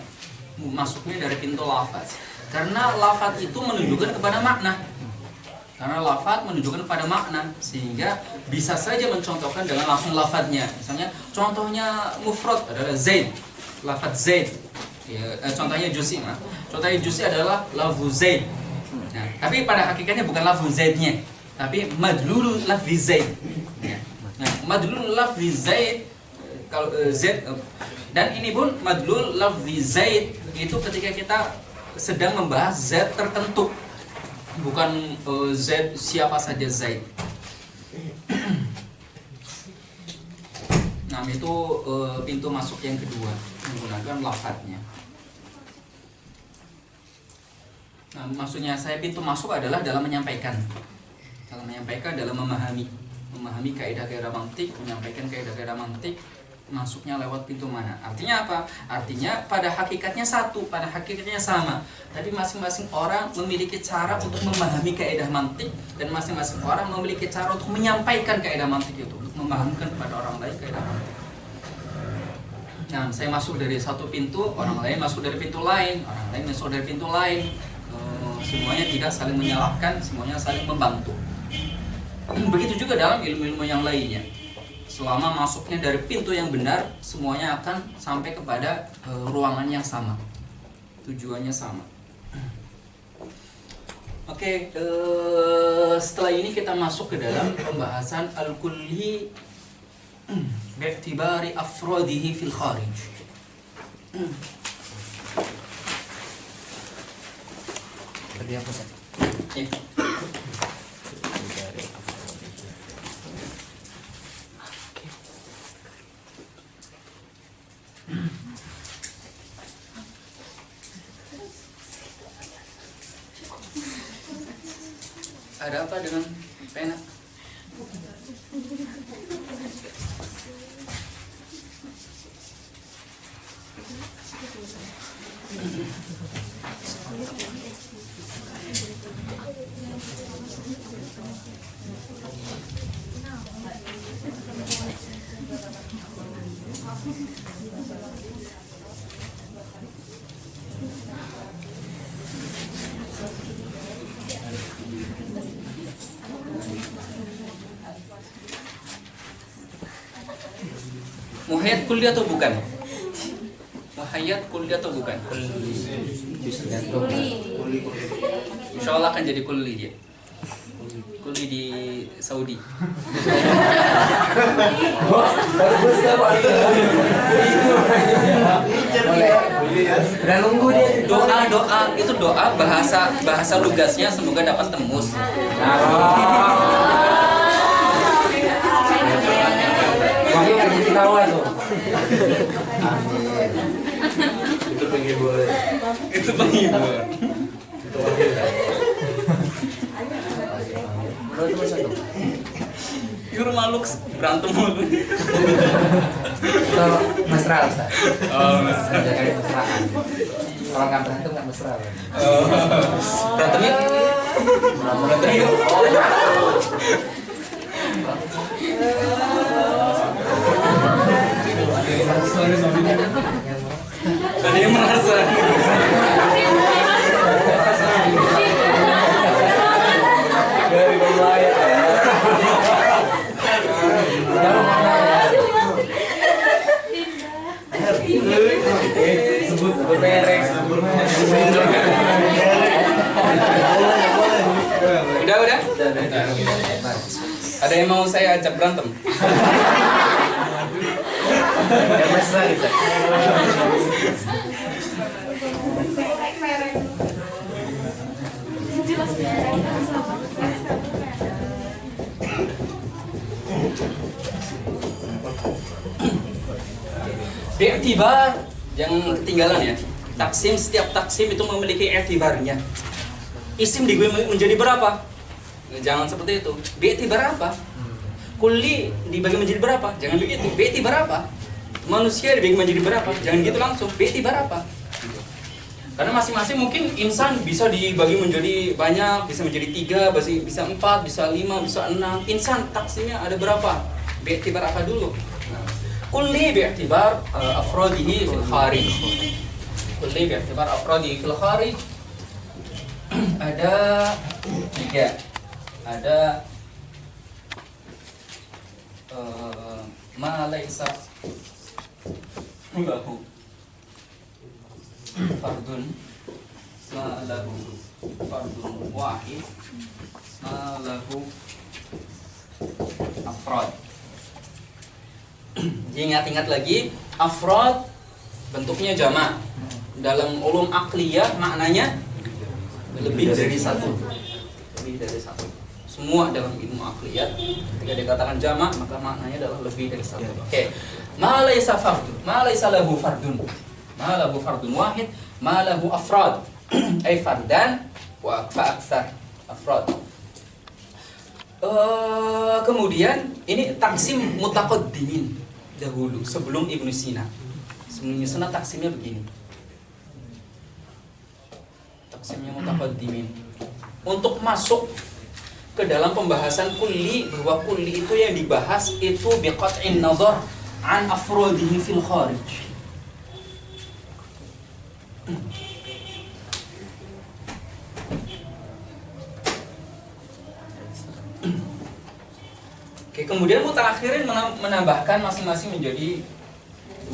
masuknya dari pintu lafadz? Karena lafadz itu menunjukkan kepada makna. Karena lafadz menunjukkan kepada makna, sehingga bisa saja mencontohkan dengan langsung lafadznya. Misalnya contohnya mufrad adalah Zaid, lafadz Zaid. Ya, contohnya juz'i, contohnya juz'i adalah lafzu Zaid. Nah, tapi pada hakikatnya bukan lafzu Zaidnya, tapi madlul lafzi Zaid. Nah, madlul lafzi Zaid kalau Zaid, dan ini pun madlul lafzi Zaid itu ketika kita sedang membahas Zaid tertentu, bukan Zaid siapa saja Zaid. Nah, Nah, itu pintu masuk yang kedua menggunakan lafadznya. Nah, maksudnya saya pintu masuk adalah dalam menyampaikan. Dalam menyampaikan, dalam memahami kaidah-kaidah mantik, menyampaikan kaidah-kaidah mantik, masuknya lewat pintu mana. Artinya apa? Artinya pada hakikatnya satu, pada hakikatnya sama. Tapi masing-masing orang memiliki cara untuk memahami kaidah mantik, dan masing-masing orang memiliki cara untuk menyampaikan kaidah mantik itu, untuk memahamkan kepada orang lain kaidah mantik. Nah, saya masuk dari satu pintu, orang lain masuk dari pintu lain, orang lain masuk dari pintu lain. Semuanya tidak saling menyalahkan, semuanya saling membantu. Begitu juga dalam ilmu-ilmu yang lainnya. Selama masuknya dari pintu yang benar, semuanya akan sampai kepada ruangan yang sama, tujuannya sama. Oke, setelah ini kita masuk ke dalam pembahasan al-kulli bi'tibari afrodihi fil kharij. Tadi apa sih? Ada apa dengan pena? Muhayyat kulli atau bukan? Muhayyat kulli atau bukan? Insya Allah akan jadi kulli dia. Kulli di Saudi. Udah nunggu dia. Doa itu doa bahasa lugasnya semoga dapat tembus. Wahyu lagi dikawal tuh. Itu penghibur. Itu penghibur. Berapa cuma satu? Guru maluk berantem mulu. Kalau mesra Ustaz. Oh, mesra. Menjaga kemesraan. Kalau nggak berantem nggak mesra. Berantem yuk. Berantem yuk. Ada yang merasa. Dari bawah. Sebut merek. Udah. Ada yang mau saya ajak berantem? Ya mesra gitu. Bi'tibar, jangan ketinggalan ya. Taksim, setiap taksim itu memiliki i'tibarnya. Isim menjadi berapa? Jangan seperti itu. Bi'tibar apa? Kulli dibagi menjadi berapa? Jangan begitu. Bi'tibar apa? Manusia dibagi menjadi berapa? Jangan gitu langsung. Bi'tibar apa? Karena masing-masing mungkin insan bisa dibagi menjadi banyak, bisa menjadi 3, bisa 4, bisa 5, bisa 6. Insan taksimnya ada berapa? Bi'tibar apa dulu? Kulli bi'tibar afrodihi fil kharij. Kulli bi'tibar afrodihi fil kharij. Ada 3. Ada ma laisa lahu fardun, ma lahu fardun wahid, ma lahu afrad. Ingat-ingat lagi, afrad bentuknya jamak. Dalam ulum akliyah maknanya lebih dari satu. Lebih dari satu. semua dalam ilmu aqliyat ketika dikatakan jamak maka maknanya adalah lebih dari satu. Oke. Ma laysa fardun, ma laysa lahu fardun. Ma lahu fardun wahid, ma lahu afrad. Ay fardan wa aktsar afrad. Kemudian ini taksim mutaqaddimin dahulu sebelum Ibnu Sina. Sebelum Ibnu Sina taksimnya begini. Taksimnya mutaqaddimin. Untuk masuk ke dalam pembahasan kulli, bahwa kulli itu yang dibahas itu biqat'in nazar an afrodihi fil kharij. Oke, kemudian mutaakhirin menambahkan masing-masing menjadi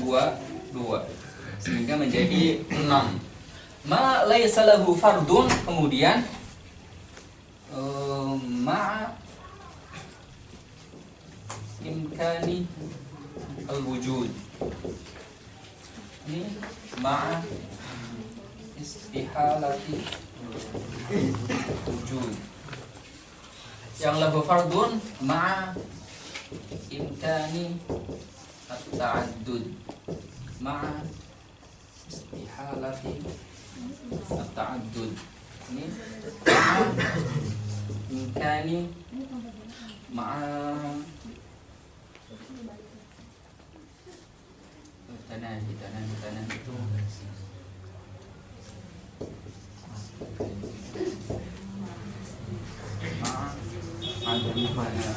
dua sehingga menjadi 6. Ma laysa lahu fardun, kemudian ma imkani al-wujud. Ini ma istihalati wujud. Yang lahu fardun ma imkani at-ta'addud. Ma istihalati at-ta'addud. Ini imkani ma'a tanadi itu adami mana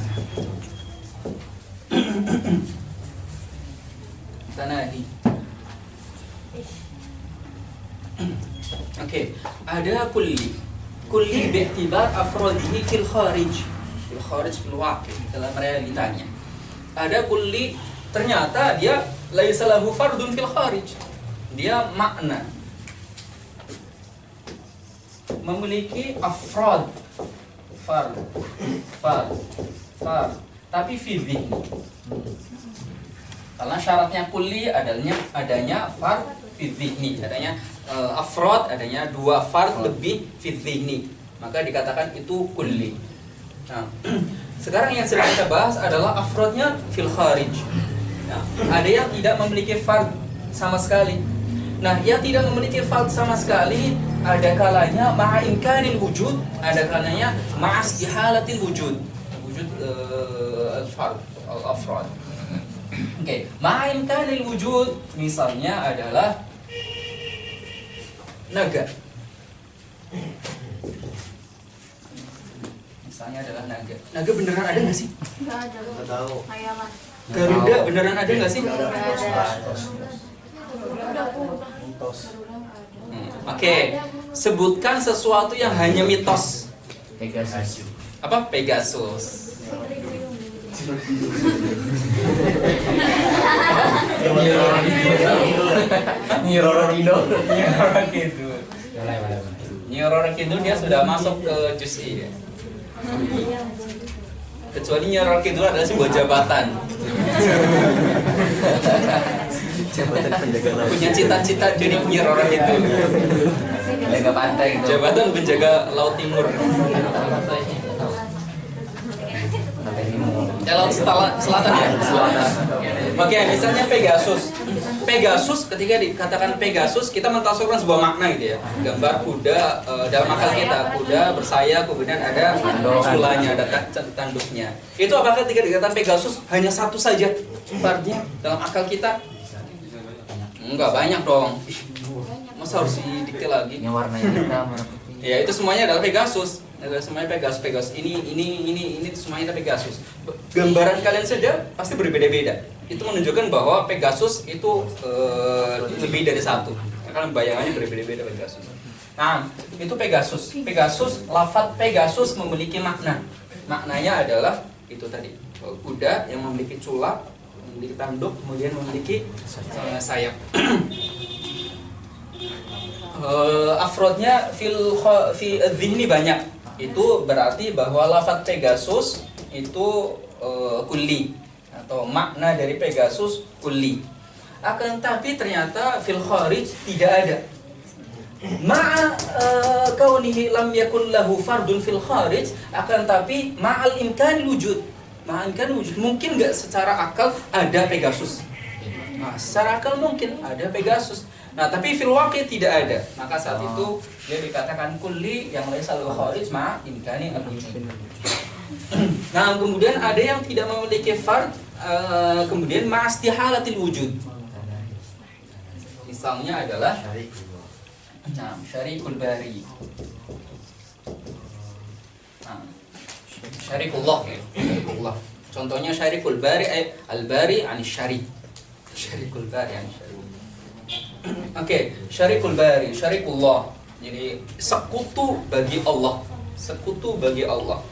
tanadi. Oke, ada kulli bi'tibar afrodihi fil kharij fil waqi, dalam realitanya. Ada kulli ternyata dia laisa lahu fardun fil kharij. Dia makna memiliki afrod fard tapi fi dhihni. Karena syaratnya kulli adanya fard fi dhihni, adanya afrod, adanya 2 fard lebih fi dhihni, maka dikatakan itu kulli. Nah, sekarang yang sedang kita bahas adalah afrodnya fil kharij. Nah, ada yang tidak memiliki fard sama sekali. Nah, yang tidak memiliki fard sama sekali ada kalanya ma'a imkanil wujud, ada kalanya ma'a istihalatil wujud. Wujud al-fard, al-afrad. Oke, ma'a imkanil wujud misalnya adalah naga. Misalnya adalah naga. Naga beneran ada nggak sih? Nggak ada. Nggak tahu. Hayalan. Garuda beneran ada nggak sih? Nggak ada. Oke, sebutkan sesuatu yang hanya mitos. Pegasus. Apa? Pegasus. Nyi Roro Kidul dia sudah masuk ke juz I ya. Kecuali Nyi Roro Kidul adalah sebuah jabatan. Jabatan penjaga laut. Punya cita-cita jadi Nyi Roro Kidul. Jaga pantai gitu. Jabatan penjaga laut timur. Laut selatan ya? Selatan. Oke, misalnya Pegasus. Pegasus, ketika dikatakan Pegasus, kita mentasawurkan sebuah makna gitu ya. Gambar kuda dalam akal kita, kuda bersayap, kemudian ada sulanya, ada tanduknya. Itu apakah ketika dikatakan Pegasus hanya satu saja fardnya dalam akal kita? Enggak, banyak dong. Masa harus didikte lagi? Yang warnanya hitam, warna putih. Ya, itu semuanya adalah Pegasus. Semuanya Pegasus. Ini semuanya Pegasus. Gambaran kalian saja pasti berbeda-beda. Itu menunjukkan bahwa Pegasus itu lebih dari satu. Karena bayangannya berbeda-beda Pegasus. Nah, itu Pegasus. Pegasus, lafadz Pegasus memiliki makna. Maknanya adalah itu tadi, kuda yang memiliki culak, memiliki tanduk, kemudian memiliki sayap. Afrodnya fi dhihni banyak. Itu berarti bahwa lafadz Pegasus itu kulli atau makna dari Pegasus kulli. Akan tapi ternyata fil kharij tidak ada. Ma'a kaunihi lam yakun lahu fardun fil kharij, akan tapi ma'al imkanil wujud. Ma'al imkanil wujud, mungkin nggak secara akal ada Pegasus. Nah, secara akal mungkin ada Pegasus. Nah, tapi fil waqi tidak ada. Maka saat itu dia dikatakan kulli yang laisa lahu kharij ma'a imkanil wujud. Nah, kemudian ada yang tidak memiliki fard, kemudian ma'astihalatil wujud. Misalnya adalah syarikul bari. Syarikullah ya. Syarikullah. Contohnya syarikul bari al-bari an syarik. Syarikul bari an syarik. Oke, syarikul bari, syarikullah. Jadi sekutu bagi Allah. Sekutu bagi Allah.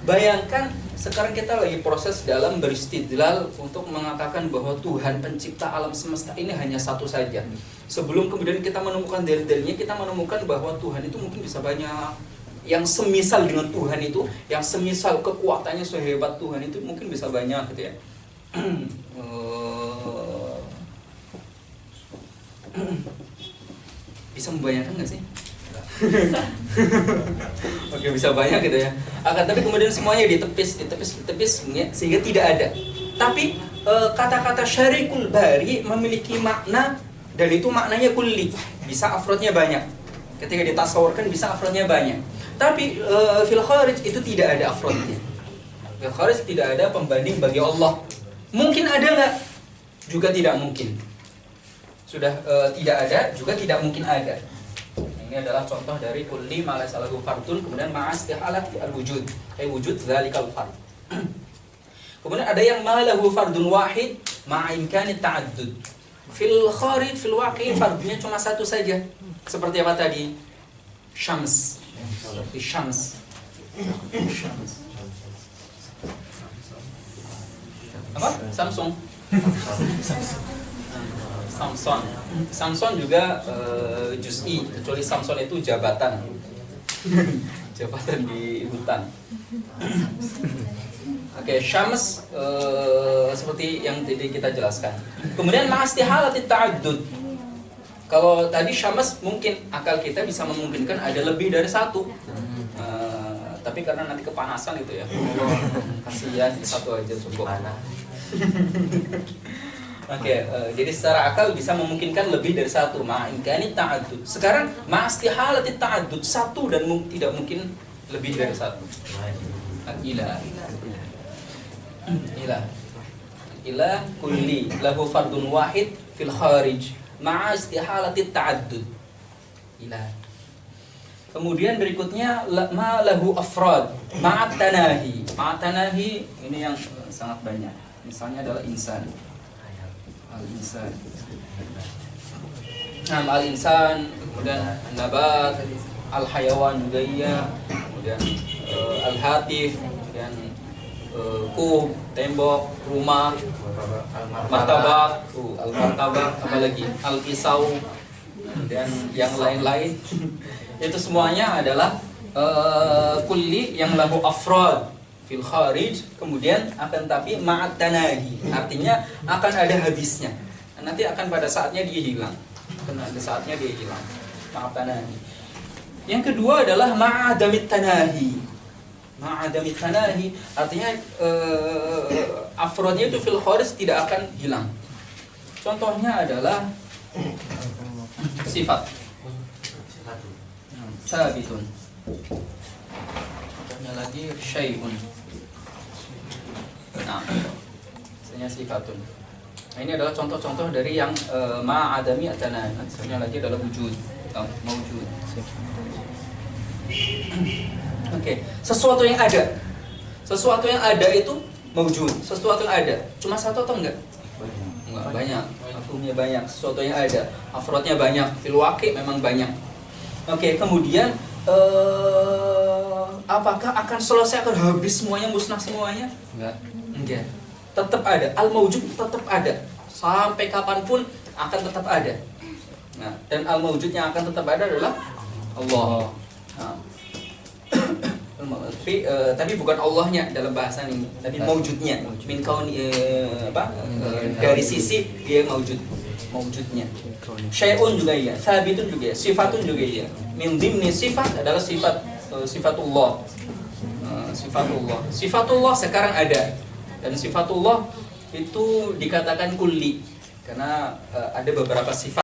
Bayangkan sekarang kita lagi proses dalam beristidlal untuk mengatakan bahwa Tuhan pencipta alam semesta ini hanya satu saja. Sebelum kemudian kita menemukan dalil-dalilnya, kita menemukan bahwa Tuhan itu mungkin bisa banyak. Yang semisal dengan Tuhan itu, yang semisal kekuatannya sehebat Tuhan itu mungkin bisa banyak gitu ya. Bisa membayangkan nggak sih? Oke, bisa banyak gitu ya. Akan tapi kemudian semuanya ditepis sehingga tidak ada. Tapi kata-kata syarikul bari memiliki makna dan itu maknanya kulli. Bisa afrodnya banyak. Ketika ditasawurkan bisa afrodnya banyak. Tapi fil kharij itu tidak ada afrodnya. Fil kharij tidak ada pembanding bagi Allah. Mungkin ada nggak? Juga tidak mungkin. Sudah tidak ada, juga tidak mungkin ada. Ini adalah contoh dari kulli ma laysa lahu fardun, kemudian ma'astihalat al-wujud. Wujud zalikal fard. Kemudian ada yang ma lahu fardun wahid ma'a imkani ta'addud. Fil kharij fil waqi fardnya cuma satu saja. Seperti apa tadi? Syams. Seperti syams. Apa? Samsung. Samson juga juz'i, kecuali Samson itu jabatan. Jabatan di hutan. Oke, syams seperti yang tadi kita jelaskan. Kemudian ma'astihalatit ta'addud. Kalau tadi syams mungkin akal kita bisa memungkinkan ada lebih dari satu. Tapi karena nanti kepanasan gitu ya. Kasihan satu aja cukup. Oke, jadi secara akal bisa memungkinkan lebih dari satu. Ma'imkani ta'addud. Sekarang ma'astihalatit ta'addud, satu dan tidak mungkin lebih dari satu. Ilah kulli lahu fardun wahid fil kharij ma'astihalatit ta'addud. Ilah. Kemudian berikutnya ma lahu afrad ma'at tanahi. Ma'at tanahi ini yang sangat banyak. Misalnya adalah insan. Al-insan. Al-insan, kemudian nabat, al-hayawan juga iya, kemudian al-hatif, kemudian kub, tembok, rumah, martabak, al-martabak, apalagi al-pisau dan yang lain-lain. Itu semuanya adalah kulli yang lahu afrad fil kharij, kemudian akan tapi ma'at tanahi, artinya akan ada habisnya. Nanti akan pada saatnya dia hilang. Pada saatnya dia hilang. Ma'at tanahi. Yang kedua adalah ma'adamit tanahi. Ma'adamit tanahi artinya afrodnya itu fil kharij tidak akan hilang. Contohnya adalah sifat. Sabitun. Contohnya lagi syai'un. Nah, misalnya sifatun. Nah, ini adalah contoh-contoh dari yang ma'adami atana. Misalnya lagi adalah wujud, mawjud. Oke, sesuatu yang ada. Sesuatu yang ada itu mawjud. Sesuatu yang ada. Cuma satu atau enggak? Enggak, banyak. Mafhumnya banyak. Sesuatu yang ada. Afrodnya banyak. Fil waqi memang banyak. Oke, kemudian apakah akan selesai, akan habis semuanya, musnah semuanya? Enggak. Tetap ada. Al-mawjud tetap ada. Sampai kapanpun akan tetap ada. Nah, dan al-mawjud yang akan tetap ada adalah Allah. Nah. Tapi bukan Allahnya dalam bahasa ini, tapi mawjudnya. Min kauni dari sisi dia mawjud. mewujudnya. Syai'un juga iya, thabitun juga iya, sifatun juga iya. Min dhimni sifat adalah sifatullah. Sifatullah sekarang ada, dan sifatullah itu dikatakan kulli karena ada beberapa sifat